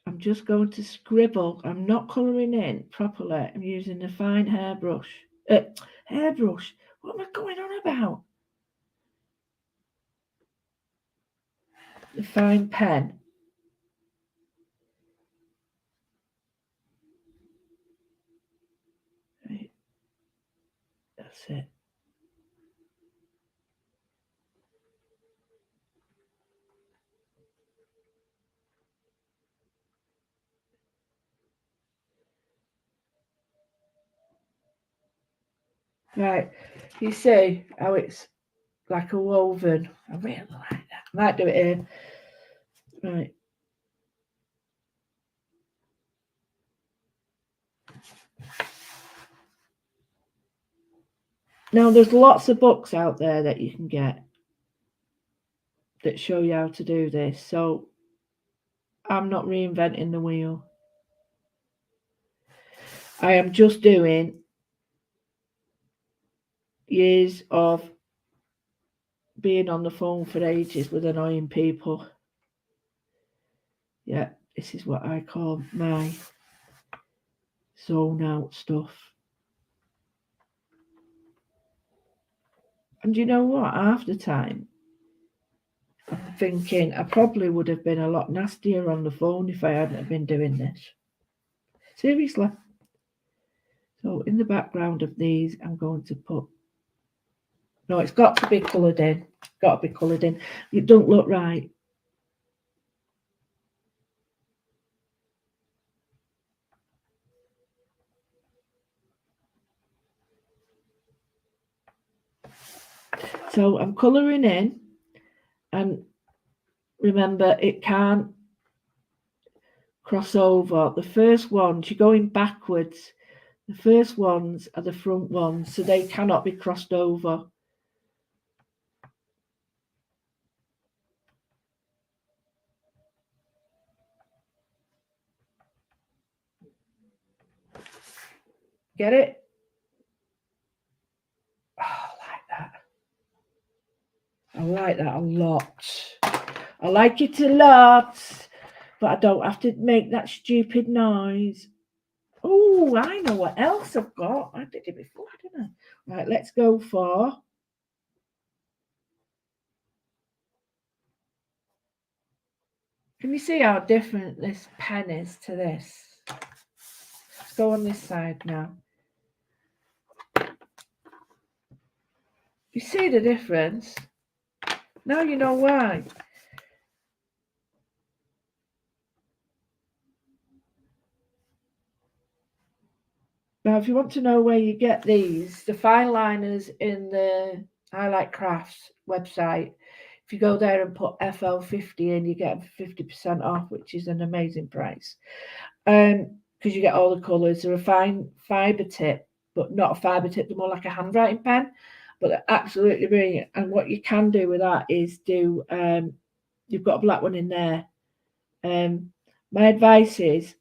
I'm just going to scribble. I'm not colouring in properly. I'm using a fine hairbrush. Hairbrush? What am I going on about? The fine pen. Right. That's it. Right. You see how it's like a woven. I really like that. I might do it here. Right. Now, there's lots of books out there that you can get that show you how to do this. So I'm not reinventing the wheel. I am just doing years of being on the phone for ages with annoying people. Yeah, this is what I call my zone out stuff. And you know what? Half the time, I'm thinking I probably would have been a lot nastier on the phone if I hadn't been doing this. Seriously. So in the background of these, I'm going to put, no, it's got to be coloured in. Got to be coloured in. It don't look right. So I'm colouring in, and remember it can't cross over. The first ones, you're going backwards. The first ones are the front ones, so they cannot be crossed over. Get it? Oh, I like that a lot. I like it a lot, but I don't have to make that stupid noise. Oh, I know what else I've got. I did it before, didn't I? Right, let's go for. Can you see how different this pen is to this? Let's go on this side now. You see the difference? Now you know why. Now, if you want to know where you get these, the fine liners in the I Like Crafts website, if you go there and put FL50 in, you get 50% off, which is an amazing price. Because you get all the colours. They're a fine fibre tip, but not a fibre tip, they're more like a handwriting pen. but they're absolutely brilliant. And what you can do with that is do you've got a black one in there. My advice is,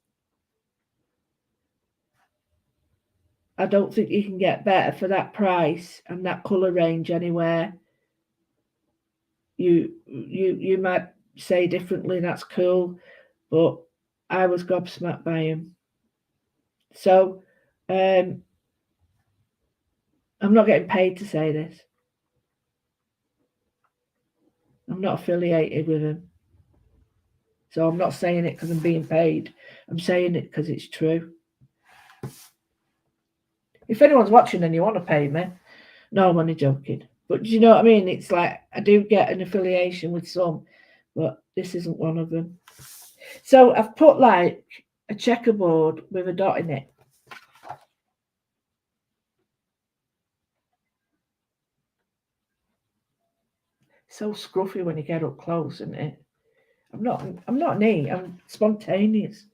I don't think you can get better for that price and that colour range anywhere. You might say differently, that's cool, but I was gobsmacked by him. So I'm not getting paid to say this. I'm not affiliated with him. So I'm not saying it because I'm being paid. I'm saying it because it's true. If anyone's watching and you want to pay me, no, I'm only joking. But do you know what I mean? It's like I do get an affiliation with some, but this isn't one of them. So I've put like a checkerboard with a dot in it. So scruffy when you get up close, isn't it? I'm not neat, I'm spontaneous.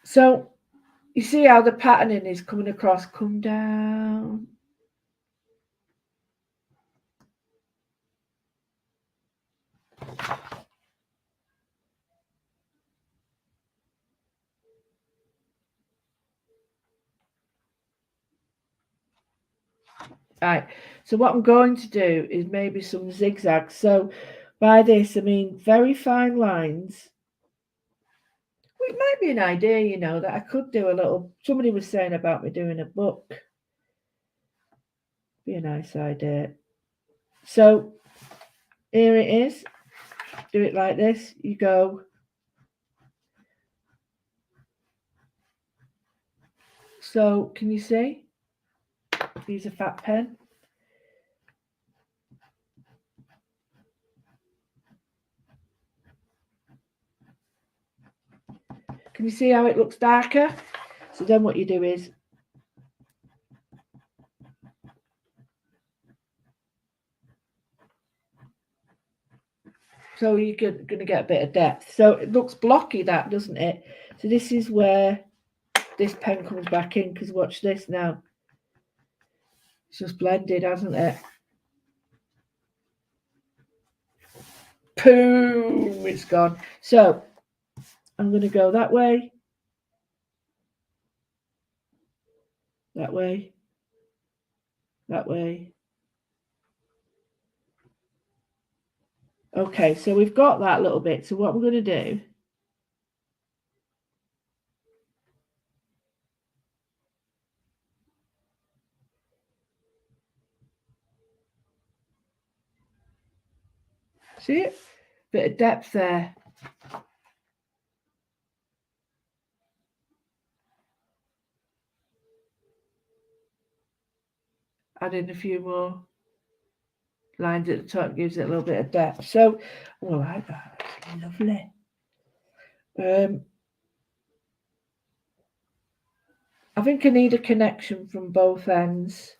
So you see how the patterning is coming across, come down. Right, so what I'm going to do is maybe some zigzags. So by this, I mean very fine lines. It might be an idea, you know, that I could do a little, somebody was saying about me doing a book. Be a nice idea. So here it is. Do it like this. You go. So can you see? Use a fat pen. Can you see how it looks darker? So then what you do is so you're going to get a bit of depth. So it looks blocky, that, doesn't it? So this is where this pen comes back in, because watch this now. It's just blended, hasn't it? Boom, it's gone. So I'm going to go that way, that way, that way. Okay, so we've got that little bit. So what we're going to do, see it? Bit of depth there. Add in a few more lines at the top, gives it a little bit of depth. So, oh, I like that. That's lovely. I think I need a connection from both ends.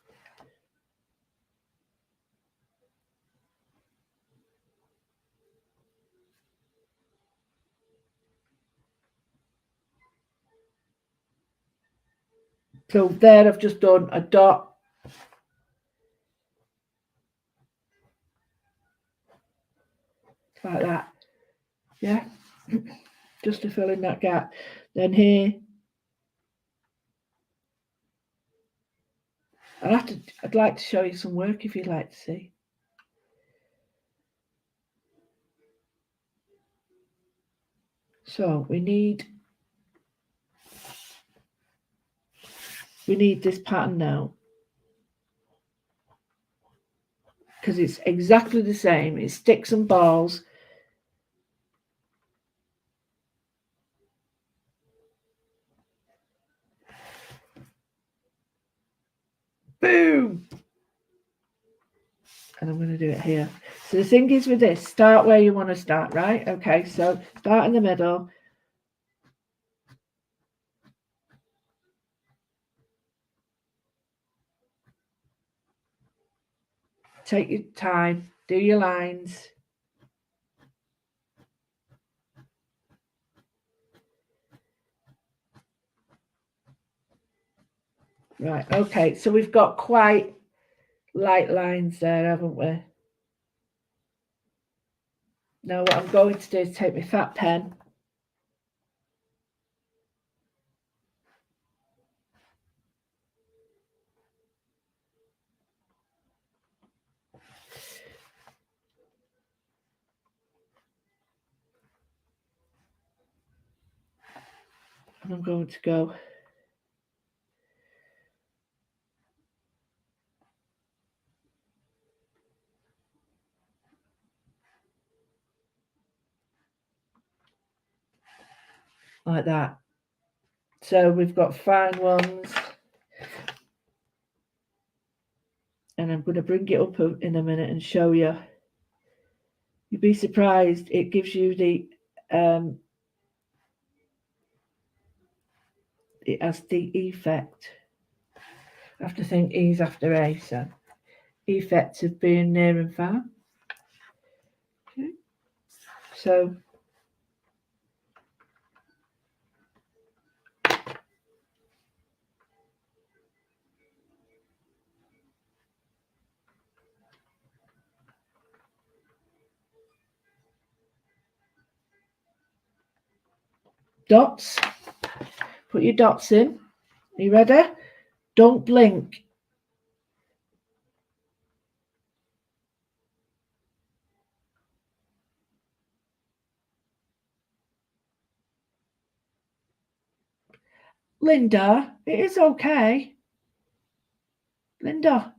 So there I've just done a dot. Like that. Yeah. Just to fill in that gap. Then here, I'd like to show you some work if you'd like to see. So we need this pattern now, because it's exactly the same. It's sticks and balls. Boom! And I'm going to do it here. So the thing is with this, start where you want to start, right? Okay, so start in the middle. Take your time, do your lines. Right, okay, so we've got quite light lines there, haven't we? Now what I'm going to do is take my fat pen and I'm going to go like that. So we've got fine ones, and I'm going to bring it up in a minute and show you. You'd be surprised, it gives you the it has the effect. I have to think E's after A, so effect of being near and far. Okay. So dots. Put your dots in. Are you ready? Don't blink. Linda, it is okay. Linda,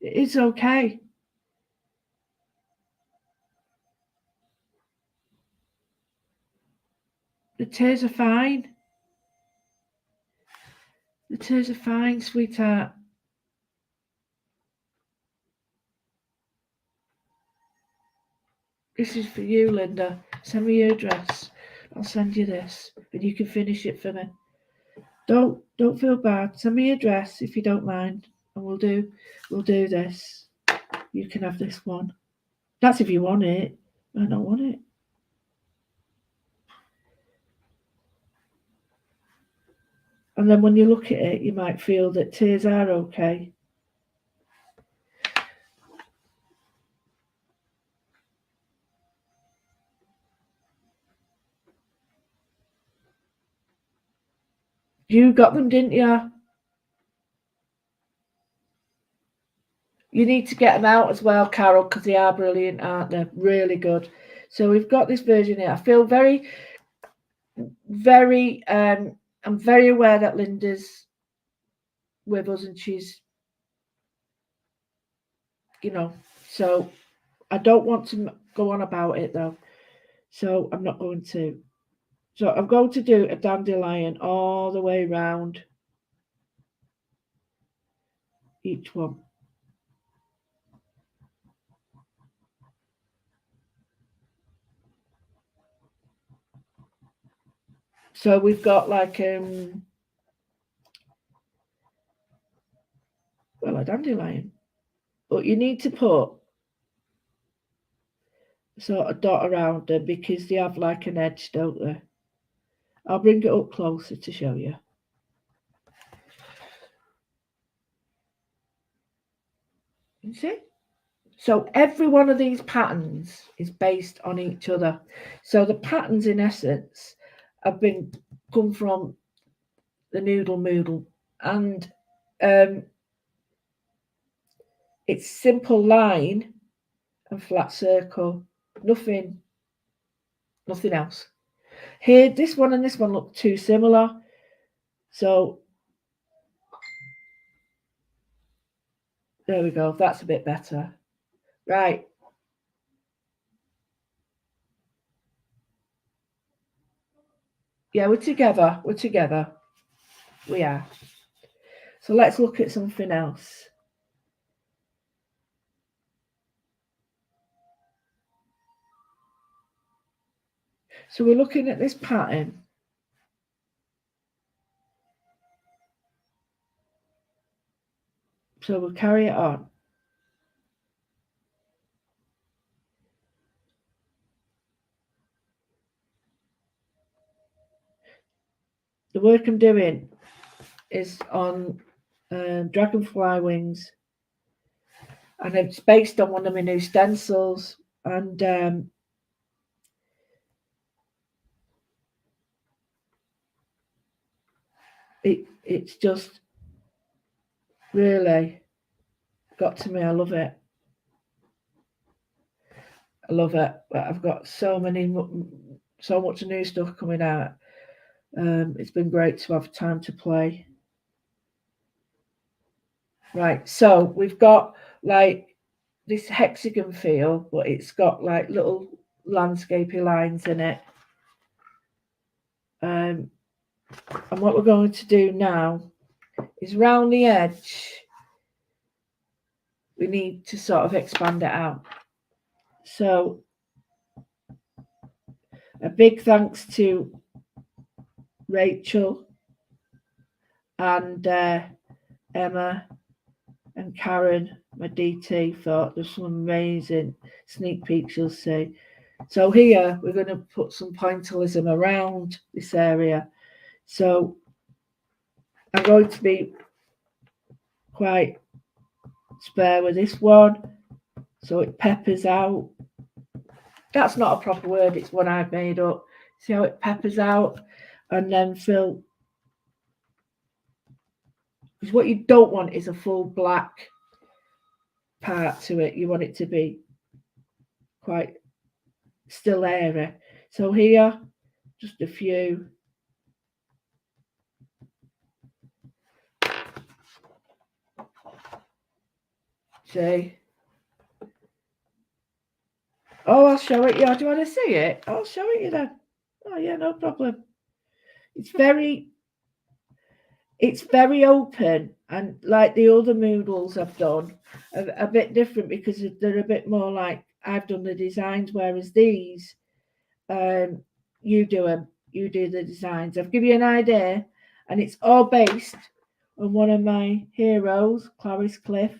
it is okay. The tears are fine. The tears are fine, sweetheart. This is for you, Linda. Send me your address. I'll send you this, and you can finish it for me. Don't feel bad. Send me your address if you don't mind, and we'll do this. You can have this one. That's if you want it. I don't want it. And then when you look at it, you might feel that tears are okay. You got them, didn't you? You need to get them out as well, Carol, because they are brilliant, aren't they? Really good. So we've got this version here. I feel very, very, I'm very aware that Linda's with us and she's, so I don't want to go on about it though. So I'm not going to. So I'm going to do a dandelion all the way round each one. So we've got like a dandelion. But you need to put sort of dot around them because they have like an edge, don't they? I'll bring it up closer to show you. You see? So every one of these patterns is based on each other. So the patterns, in essence, have come from the Noodle Moodle, and it's simple line and flat circle. Nothing else. Here, this one and this one look too similar. So there we go. That's a bit better. Right. Yeah, we're together. We're together. We are. So let's look at something else. So we're looking at this pattern. So we'll carry it on. The work I'm doing is on dragonfly wings, and it's based on one of my new stencils, and it's just really got to me. I love it. I love it. But I've got so much new stuff coming out. It's been great to have time to play. Right, so we've got like this hexagon feel, but it's got like little landscapey lines in it. And what we're going to do now is round the edge, we need to sort of expand it out. So a big thanks to Rachel and Emma and Karen, my DT, thought there's some amazing sneak peeks you'll see. So here we're going to put some pointillism around this area. So I'm going to be quite spare with this one, so it peppers out. That's not a proper word, it's one I've made up. See how it peppers out, and then fill. Because what you don't want is a full black part to it. You want it to be quite still airy. So here, just a few. See? Oh, I'll show it you. Do you want to see it? I'll show it you then. Oh yeah, no problem. It's very open, and like the other Moodles I've done, a bit different because they're a bit more like I've done the designs, whereas these, you do the designs. I've given you an idea, and it's all based on one of my heroes, Clarice Cliff.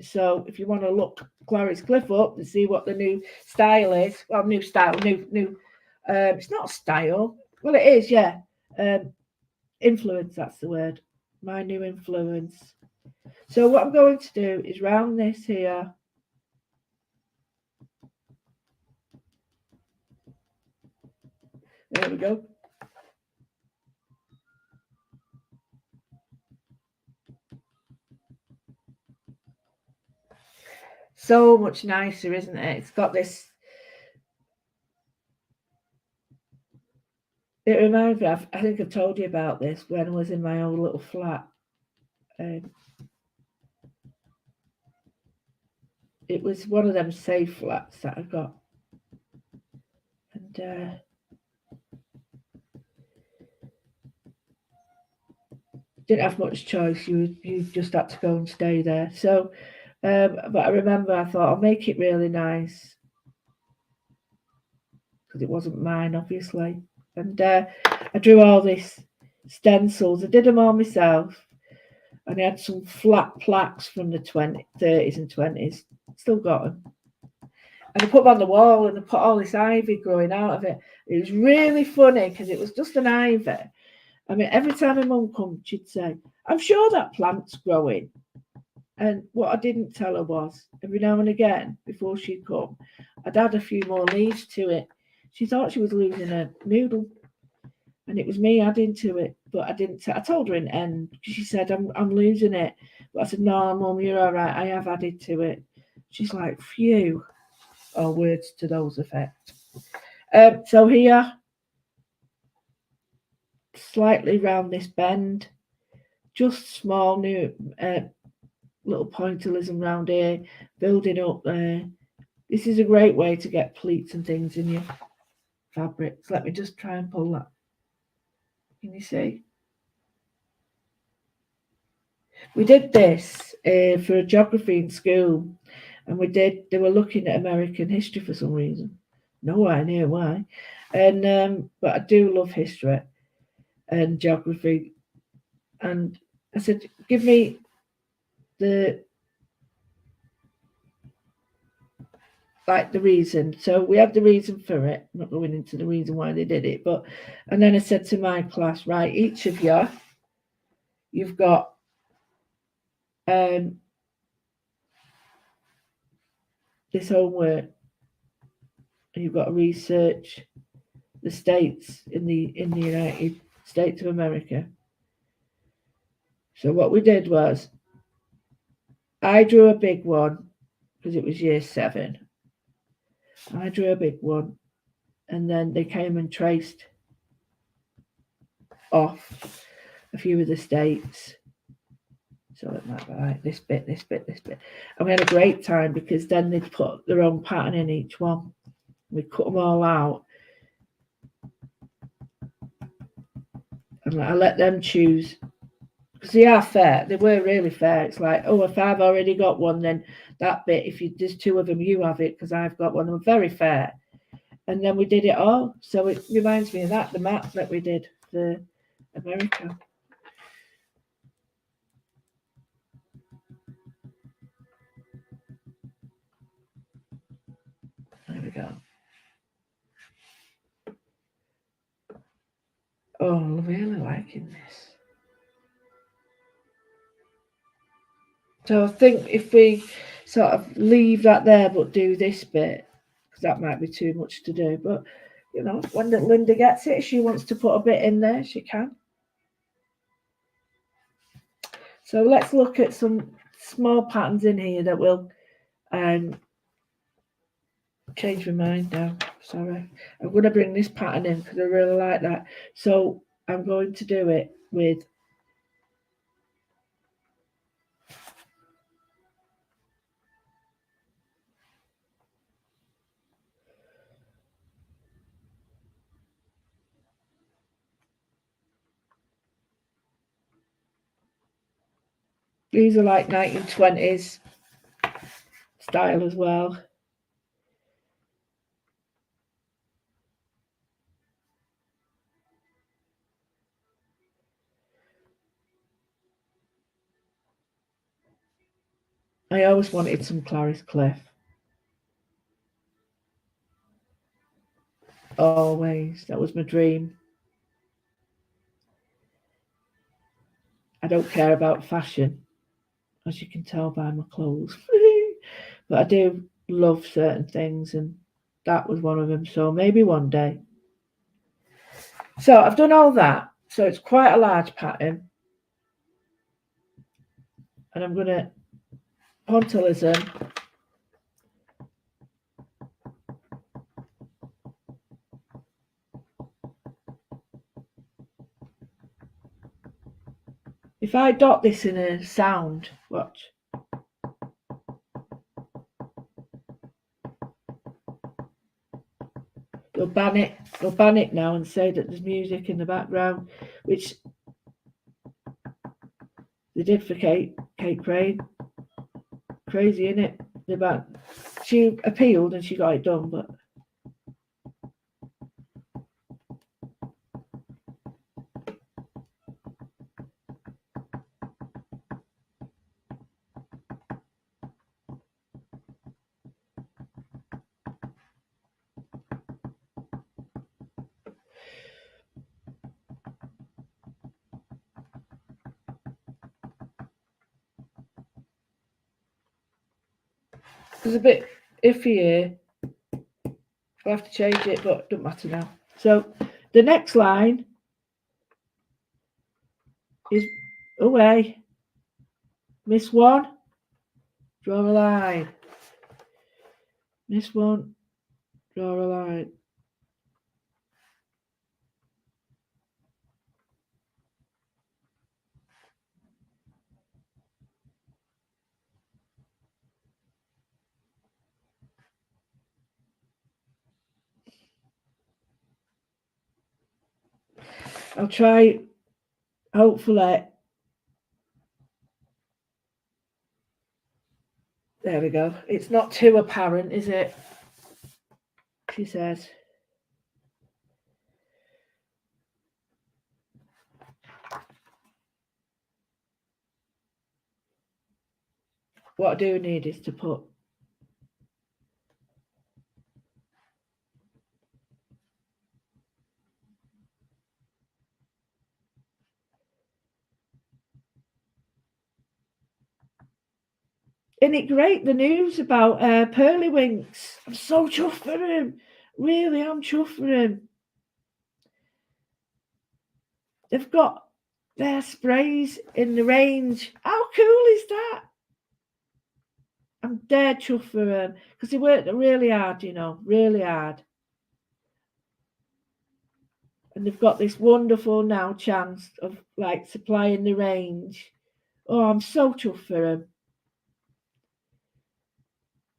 So if you want to look Clarice Cliff up and see what the new style is, well, new style, new. It's not style. Well, it is, yeah. Influence, that's the word. My new influence. So what I'm going to do is round this here. There we go. So much nicer, isn't it? It's got this. It reminds me, I think I told you about this when I was in my old little flat. It was one of them safe flats that I got. And didn't have much choice. You just had to go and stay there. So, but I remember I thought I'll make it really nice because it wasn't mine, obviously. And I drew all these stencils. I did them all myself, and I had some flat plaques from the 30s and 20s. Still got them. And I put them on the wall, and I put all this ivy growing out of it. It was really funny because it was just an ivy. I mean, every time my mum come, she'd say, "I'm sure that plant's growing." And what I didn't tell her was, every now and again, before she'd come, I'd add a few more leaves to it. She thought she was losing a noodle, and it was me adding to it. But I didn't. I told her in the end because she said, "I'm losing it." But I said, "No, Mum, you're all right. I have added to it." She's like, "Phew," or words to those effects. So here, slightly round this bend, just small new little pointillism round here, building up there. This is a great way to get pleats and things in your fabrics. Let me just try and pull that. Can you see? We did this for a geography in school, and they were looking at American history for some reason. No idea why. And but I do love history and geography. And I said, give me the reason. So we had the reason for it. I'm not going into the reason why they did it, and then I said to my class, right, each of you you've got this homework, and you've got to research the states in the United States of America. So what we did was, I drew a big one because it was year 7. I drew a big one, and then they came and traced off a few of the states. So it might be like this bit, this bit, this bit. And we had a great time because then they'd put their own pattern in each one. We cut them all out. And I let them choose. Because they are fair. They were really fair. It's like, oh, if I've already got one, then that bit, if there's 2 of them, you have it because I've got one. They were very fair. And then we did it all. So it reminds me of that, the map that we did for America. There we go. Oh, I'm really liking this. So I think if we sort of leave that there but do this bit, because that might be too much to do. But, you know, when Linda gets it, if she wants to put a bit in there, she can. So let's look at some small patterns in here that will change my mind now. Sorry. I'm going to bring this pattern in because I really like that. So I'm going to do it with these are like 1920s style as well. I always wanted some Clarice Cliff. Always. That was my dream. I don't care about fashion, as you can tell by my clothes. But I do love certain things, and that was one of them. So maybe one day. So I've done all that. So it's quite a large pattern. And I'm going to pointillism. If I dot this in a sound, watch. They'll ban it now and say that there's music in the background, which they did for Kate Crane. Crazy, innit? She appealed and she got it done, but it's a bit iffy here. I'll have to change it, but it doesn't matter now. So the next line is away. Miss one, draw a line. Miss one, draw a line. I'll try, hopefully. There we go. It's not too apparent, is it? She says. What I do need is to put Isn't it great, the news about Pearly Winks? I'm so chuffed for him. Really, I'm chuffed for him. They've got their sprays in the range. How cool is that? I'm dead chuffed for him because he worked really hard, really hard. And they've got this wonderful now chance of like supplying the range. Oh, I'm so chuffed for him.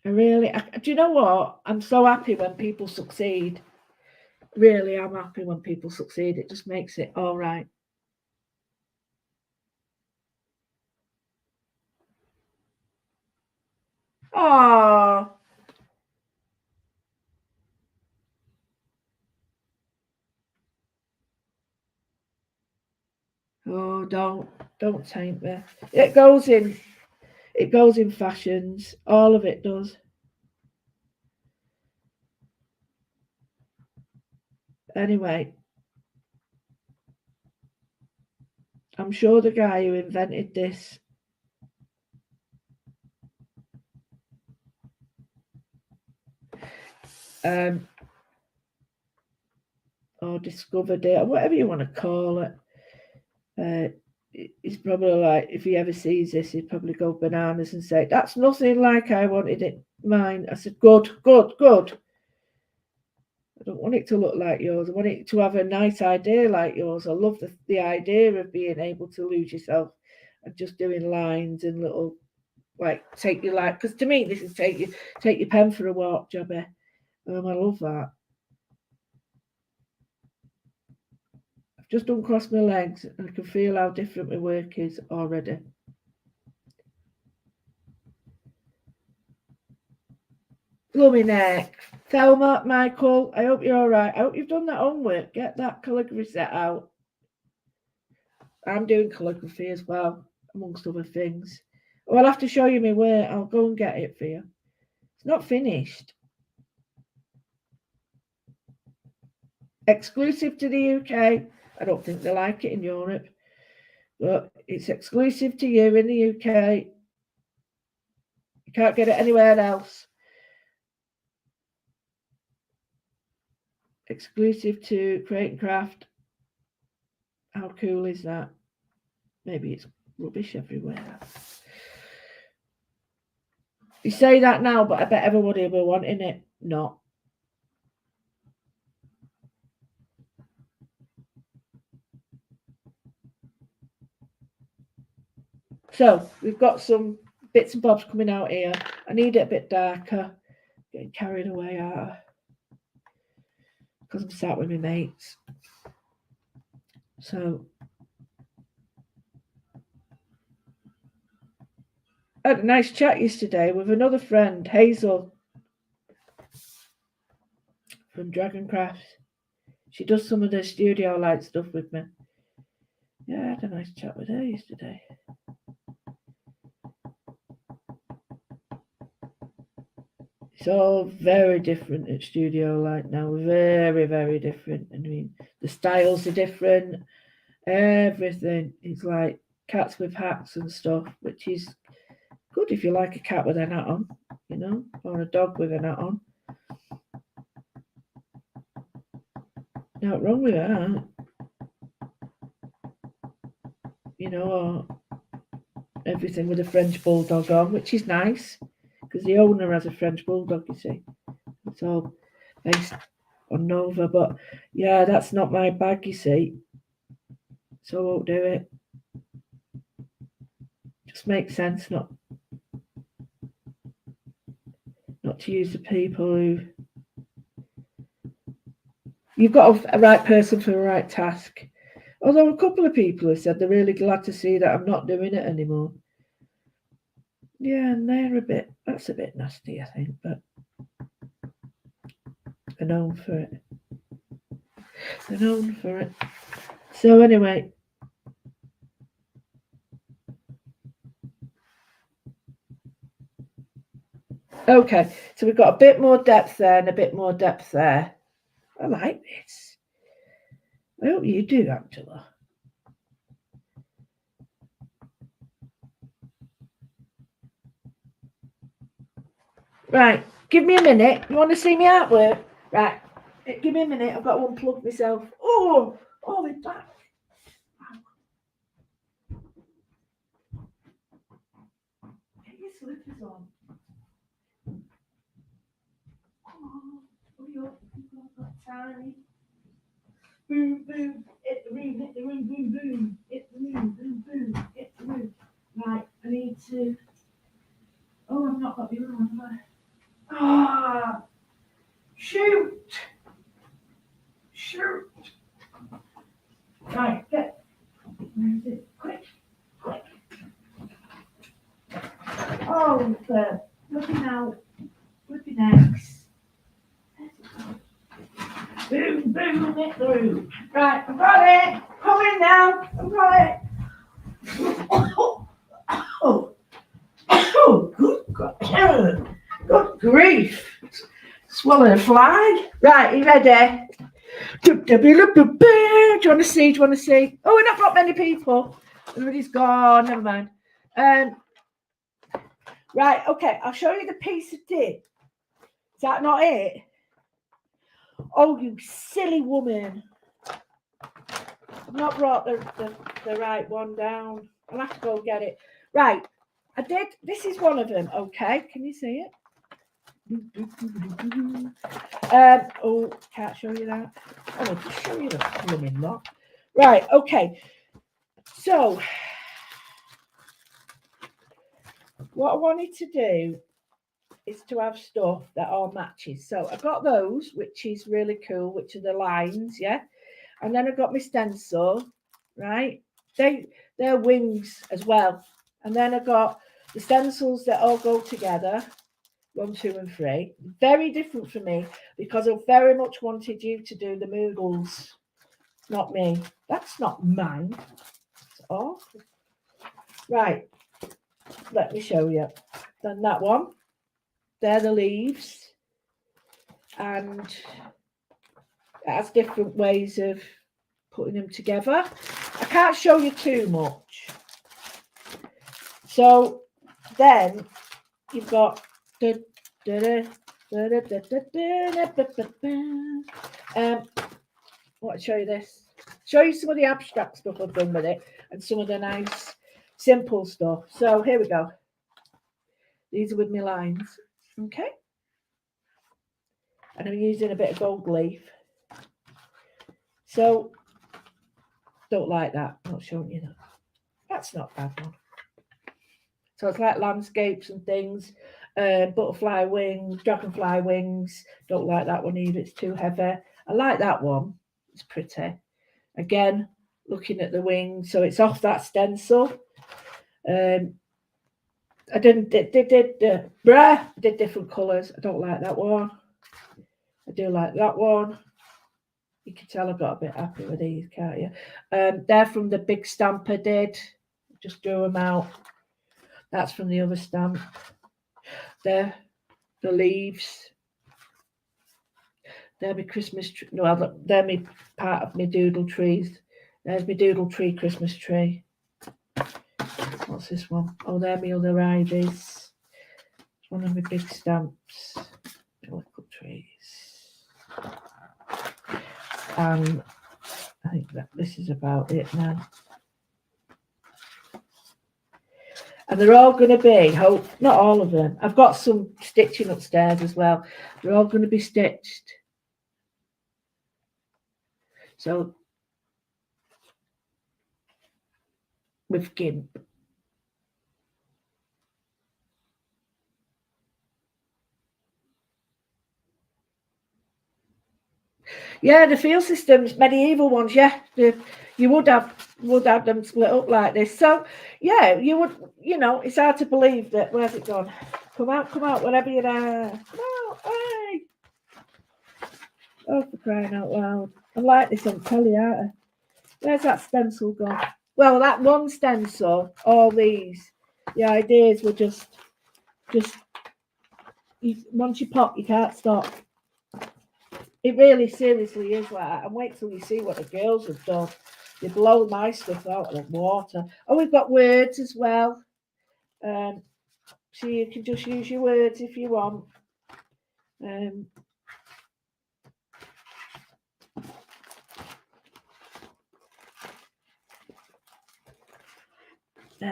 Do you know what? I'm so happy when people succeed. Really, I'm happy when people succeed. It just makes it all right. Oh, oh, don't taint me. It goes in fashions. All of it does. Anyway, I'm sure the guy who invented this or discovered it, or whatever you want to call it, he's probably like, if he ever sees this, he'd probably go bananas and say, "That's nothing like I wanted it mine." I said, "Good, good, good. I don't want it to look like yours. I want it to have a nice idea like yours. I love the idea of being able to lose yourself and just doing lines and little, like, take your life. Because to me, this is take your pen for a walk, Jobby. I love that. I've just uncrossed my legs and I can feel how different my work is already. Glummy neck. Thelma, Michael, I hope you're all right. I hope you've done that homework. Get that calligraphy set out. I'm doing calligraphy as well, amongst other things. Oh, I'll have to show you my work. I'll go and get it for you. It's not finished. Exclusive to the UK. I don't think they like it in Europe, but it's exclusive to you in the UK. You can't get it anywhere else. Exclusive to Create and Craft. How cool is that? Maybe it's rubbish everywhere. You say that now, but I bet everybody will be wanting it. Not. So we've got some bits and bobs coming out here. I need it a bit darker. Getting carried away out because I'm sat with my mates. So I had a nice chat yesterday with another friend, Hazel from Dragoncraft. She does some of the studio light stuff with me. Yeah, I had a nice chat with her yesterday. It's all very different at studio light now. Very, very different. I mean, the styles are different. Everything. It's like cats with hats and stuff, which is good if you like a cat with a hat on, or a dog with a hat on. Not wrong with that. Or everything with a French bulldog on, which is nice because the owner has a French bulldog, you see. It's all based on Nova, but yeah, that's not my bag, you see. So I won't do it. Just makes sense not to use the people who you've got a right person for the right task. Although a couple of people have said they're really glad to see that I'm not doing it anymore. Yeah, and that's a bit nasty, I think, but they're known for it. They're known for it. So anyway, okay, so we've got a bit more depth there and a bit more depth there. I like this. I hope you do, Angela. Right, give me a minute. You want to see me artwork? Right, give me a minute. I've got to unplug myself. Oh, my back. Get your slippers on. Oh, hurry up. I've got time. Boom, boom. Hit the room, boom, boom. Hit the room, boom, boom. Hit the room. Right, I need to. Oh, I've not got the other one, have I? Ah, shoot. Shoot. Right, get. Where is it? Quick, quick. Oh, looking out. Flipping eggs. Boom, boom, hit the roof. Right, I've got it. Coming now. I've got it. Oh, good grief. Swallowed a fly. Right, you ready? Do you want to see? Do you want to see? Oh, we've not got many people. Everybody's gone. Never mind. Right, okay. I'll show you the piece of dip. Is that not it? Oh, you silly woman. I've not brought the right one down. I'll have to go get it. Right, I did. This is one of them, okay? Can you see it? Oh, can't show you that. Oh, I'll just show you the blooming lot. Right, okay. So, what I wanted to do is to have stuff that all matches. So, I got those, which is really cool, which are the lines, yeah? And then I got my stencil, right? They're wings as well. And then I got the stencils that all go together, 1, 2, and 3. Very different for me because I very much wanted you to do the Moodles, not me. That's not mine. It's awful. Right, let me show you. Then that one. They're the leaves. And it has different ways of putting them together. I can't show you too much. So then you've got the want to show you this. Show you some of the abstract stuff I've done with it and some of the nice simple stuff. So here we go. These are with my lines. Okay. And I'm using a bit of gold leaf. So don't like that. I'm not showing you that. That's not a bad one. So it's like landscapes and things. Butterfly wings, dragonfly wings. Don't like that one either. It's too heavy. I like that one. It's pretty. Again, looking at the wings. So it's off that stencil. I did different colours. I don't like that one. I do like that one. You can tell I got a bit happy with these, can't you? They're from the big stamp I did. Just drew them out. That's from the other stamp. They're the leaves. They're my Christmas tree. No, they're my part of my doodle trees. There's my doodle tree Christmas tree. What's this one? Oh, they're my other ivies. It's one of my big stamps. My little trees. And I think that this is about it now. And they're all going to be, not all of them. I've got some stitching upstairs as well. They're all going to be stitched. So, with GIMP. Yeah, the field systems, medieval ones, yeah. You would have them split up like this. So, yeah, you would, it's hard to believe that, where's it gone? Come out, wherever you're there. Come out, hey. Oh, for crying out loud. I like this on telly, aren't I? Where's that stencil gone? Well, that one stencil, all these, the ideas were just once you pop, you can't stop. It really seriously is like that. And wait till you see what the girls have done. They blow my stuff out of the water. Oh, we've got words as well. So you can just use your words if you want. There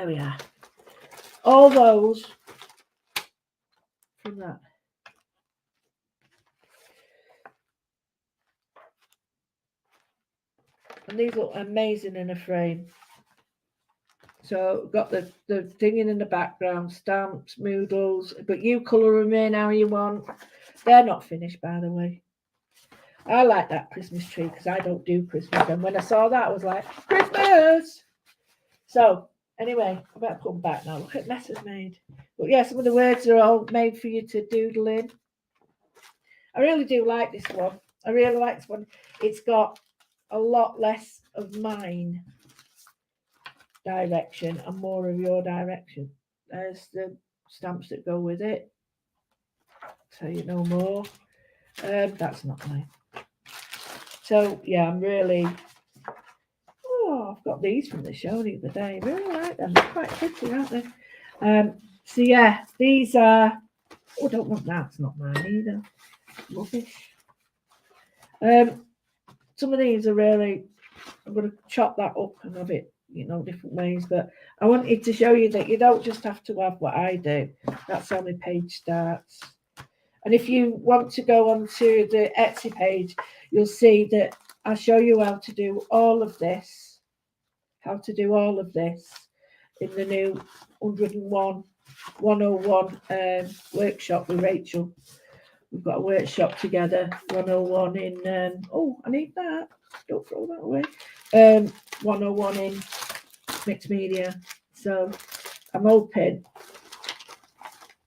we are. All those from that. And these look amazing in a frame. So got the thing in the background, stamps, Moodles, but you colour them in how you want. They're not finished, by the way. I like that Christmas tree because I don't do Christmas. And when I saw that, I was like, Christmas! So, anyway, I better put them back now. Look at mess I've made. But yeah, some of the words are all made for you to doodle in. I really do like this one. I really like this one. It's got a lot less of mine direction and more of your direction. There's the stamps that go with it. So you know more. That's not mine. So yeah, I'm really. Oh, I've got these from the show the other day. I really like them. They're quite pretty, aren't they? So yeah, these are. Oh, I don't want that. It's not mine either. Rubbish. Some of these are really. I'm going to chop that up and have it, different ways. But I wanted to show you that you don't just have to have what I do. That's how my page starts. And if you want to go onto the Etsy page, you'll see that I'll show you how to do all of this. How to do all of this in the new 101 workshop with Rachel. We've got a workshop together, 101 in, I need that. Don't throw that away. 101 in mixed media. So I'm hoping,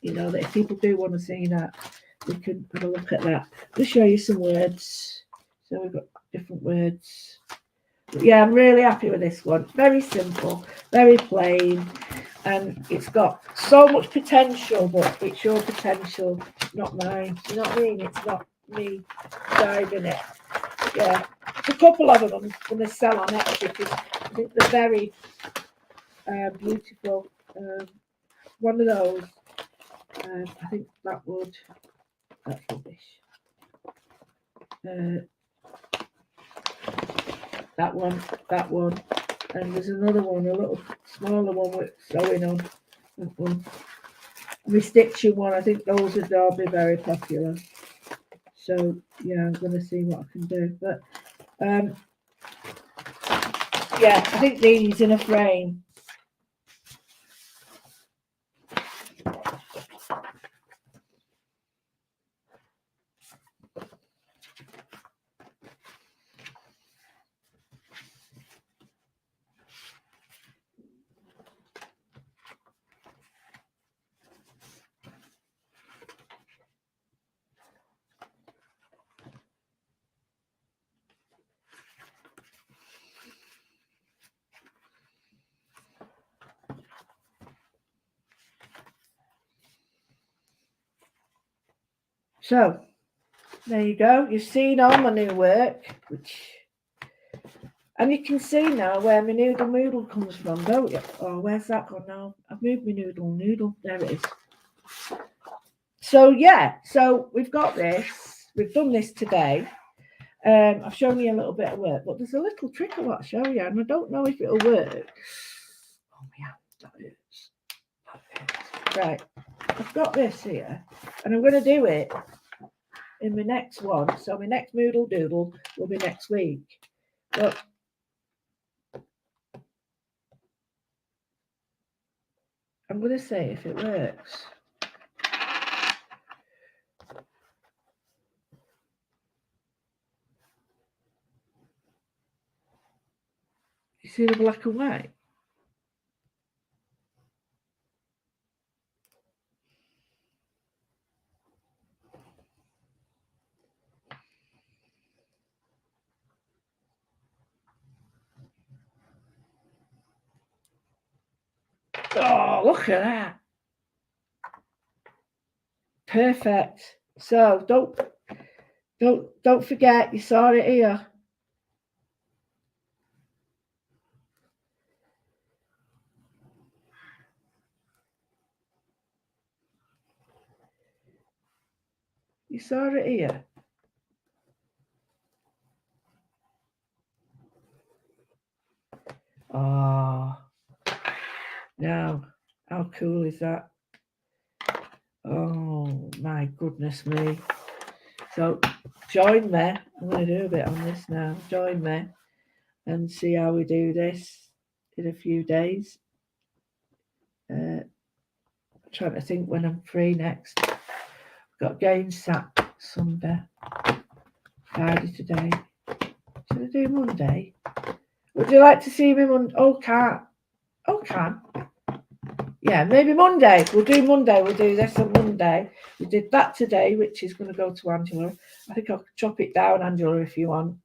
that if people do want to see that, we can have a look at that. I'll show you some words. So we've got different words. But yeah, I'm really happy with this one. Very simple, very plain, and it's got so much potential, but it's your potential, not mine. You know what I mean? It's not me driving it. Yeah, a couple of them I'm going to sell on Etsy because I think they're very beautiful. One of those, I think that's rubbish. That one, and there's another one, a little smaller one with sewing on. That one. The stitching one, I think those would all be very popular. So yeah, I'm going to see what I can do. But yeah, I think these in a frame. So there you go. You've seen all my new work, and you can see now where my Moodle comes from, don't you? Oh, where's that gone now? I've moved my Noodle. There it is. So yeah, so we've got this. We've done this today. I've shown you a little bit of work, but there's a little trick I want to show you, and I don't know if it'll work. Oh yeah, that hurts. Right, I've got this here, and I'm going to do it in my next one. So my next Moodle Doodle will be next week. But I'm going to see if it works. You see the black and white? Oh, look at that. Perfect. So don't forget, you saw it here. You saw it here. Oh, now, how cool is that? Oh, my goodness me. So, join me. I'm going to do a bit on this now. Join me and see how we do this in a few days. Trying to think when I'm free next. Got games sat Sunday, Friday today. Should I do Monday? Would you like to see me Monday? Oh, can't. Oh, can. Yeah, maybe Monday. We'll do Monday. We'll do this on Monday. We did that today, which is going to go to Angela. I think I'll chop it down, Angela, if you want.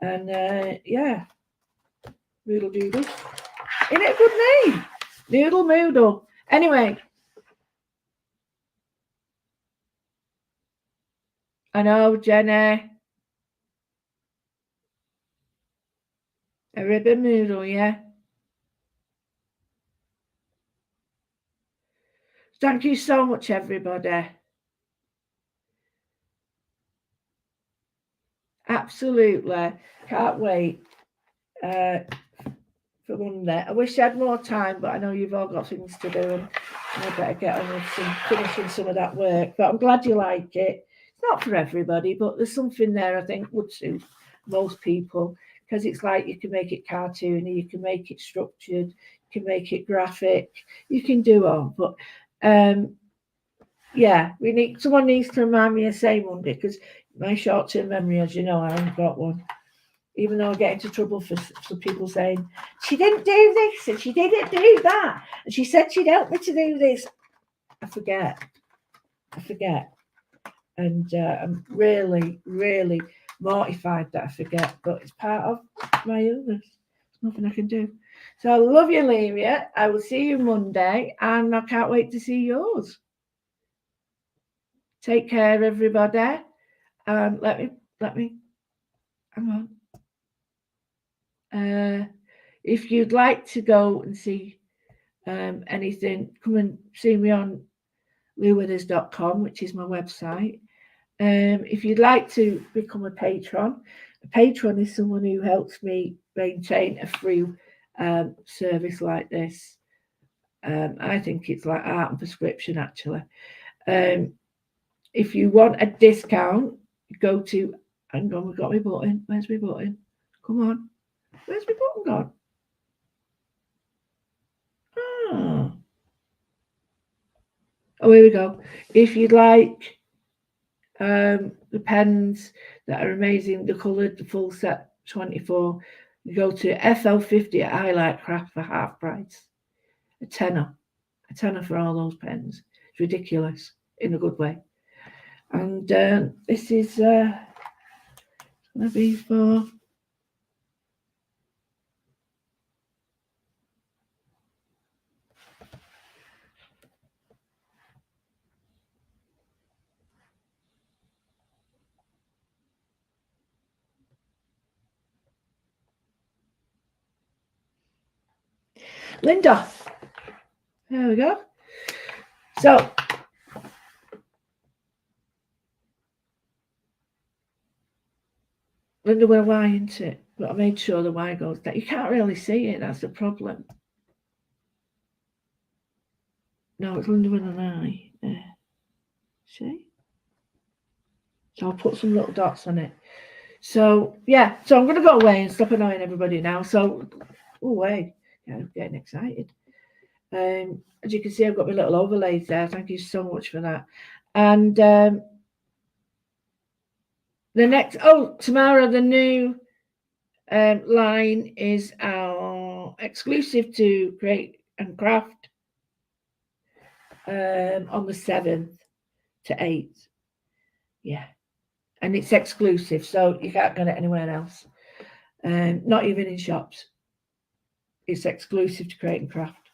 And yeah, Moodle Doodle. Isn't it a good name? Noodle Moodle. Anyway. I know, Jenny. A ribbon Moodle, yeah. Thank you so much, everybody. Absolutely. Can't wait for Monday. I wish I had more time, but I know you've all got things to do and I better get on with finishing some of that work. But I'm glad you like it. It's not for everybody, but there's something there I think would suit most people because it's like you can make it cartoony, you can make it structured, you can make it graphic, you can do all. But yeah, someone needs to remind me of say Monday because my short-term memory, as you know, I haven't got one. Even though I get into trouble for some people saying, she didn't do this and she didn't do that. And she said she'd help me to do this. I forget. And I'm really, really mortified that I forget. But it's part of my illness. There's nothing I can do. So I love you, Livia. I will see you Monday. And I can't wait to see yours. Take care, everybody. And let me, hang on. If you'd like to go and see anything, come and see me on louwithers.com, which is my website. If you'd like to become a patron is someone who helps me maintain a free service like this. I think it's like art and prescription, actually. If you want a discount, go to, hang on, we've got my button. Where's my button? Come on. Where's my button gone? Oh, here we go. If you'd like the pens that are amazing, the coloured, the full set 24, you go to FL50 at I Like Craft for half price. A tenner for all those pens. It's ridiculous in a good way. And this is going to be for Linda. There we go. So Linda will Y into it, but I made sure the Y goes down. You can't really see it, that's the problem. No, it's Linda with an I. There. See? So I'll put some little dots on it. So yeah, so I'm going to go away and stop annoying everybody now. So, away. Yeah, I'm getting excited. As you can see, I've got my little overlays there. Thank you so much for that. And the next, tomorrow the new line is our exclusive to Create and Craft on the 7th to 8th. Yeah. And it's exclusive, so you can't get it anywhere else. Not even in shops. It's exclusive to Create and Craft.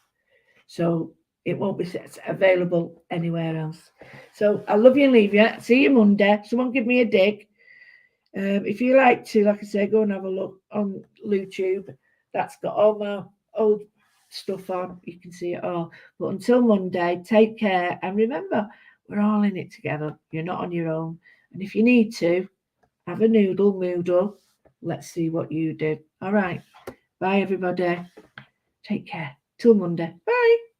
So it won't be available anywhere else. So I love you and leave you. See you Monday. Someone give me a dig. If you like to, like I say, go and have a look on YouTube. That's got all my old stuff on. You can see it all. But until Monday, take care. And remember, We're all in it together. You're not on your own. And if you need to, have a noodle, Moodle. Let's see what you do. All right. Bye, everybody. Take care. Till Monday. Bye.